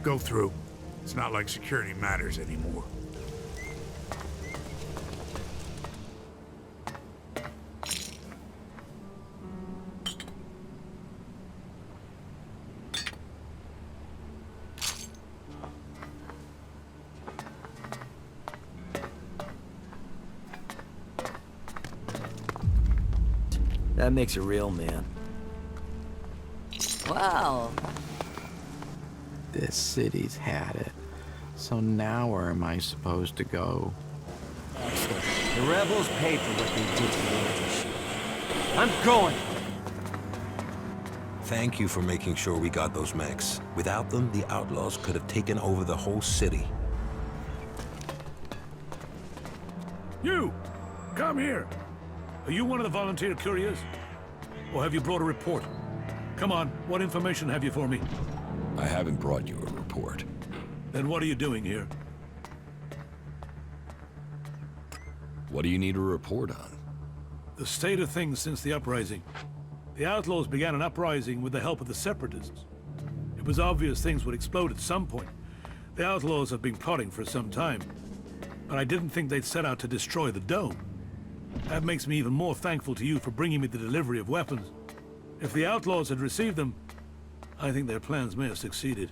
Go through. It's not like security matters anymore. That makes a real man. Wow. This city's had it. So now where am I supposed to go? Excellent. The rebels paid for what they did to the empty ship. I'm going! Thank you for making sure we got those mechs. Without them, the outlaws could have taken over the whole city. You! Come here! Are you one of the volunteer couriers? Or have you brought a report? Come on, what information have you for me? I haven't brought you a report. Then what are you doing here? What do you need a report on? The state of things since the uprising. The outlaws began an uprising with the help of the separatists. It was obvious things would explode at some point, The outlaws have been plotting for some time, but I didn't think they'd set out to destroy the dome. That makes me even more thankful to you for bringing me the delivery of weapons. If the outlaws had received them, I think their plans may have succeeded.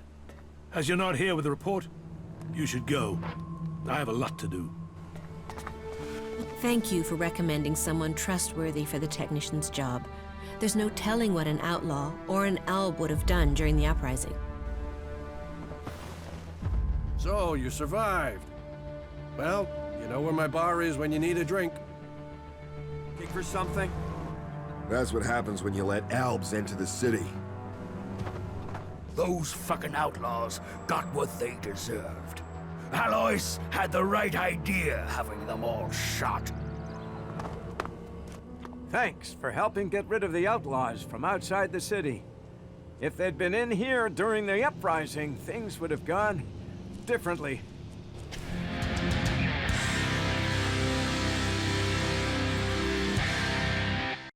As you're not here with the report, you should go. I have a lot to do. Thank you for recommending someone trustworthy for the technician's job. There's no telling what an outlaw or an alb would have done during the uprising. So, you survived. Well, you know where my bar is when you need a drink. Kick for something? That's what happens when you let Albs enter the city. Those fucking outlaws got what they deserved. Alloys had the right idea having them all shot. Thanks for helping get rid of the outlaws from outside the city. If they'd been in here during the uprising, things would have gone differently.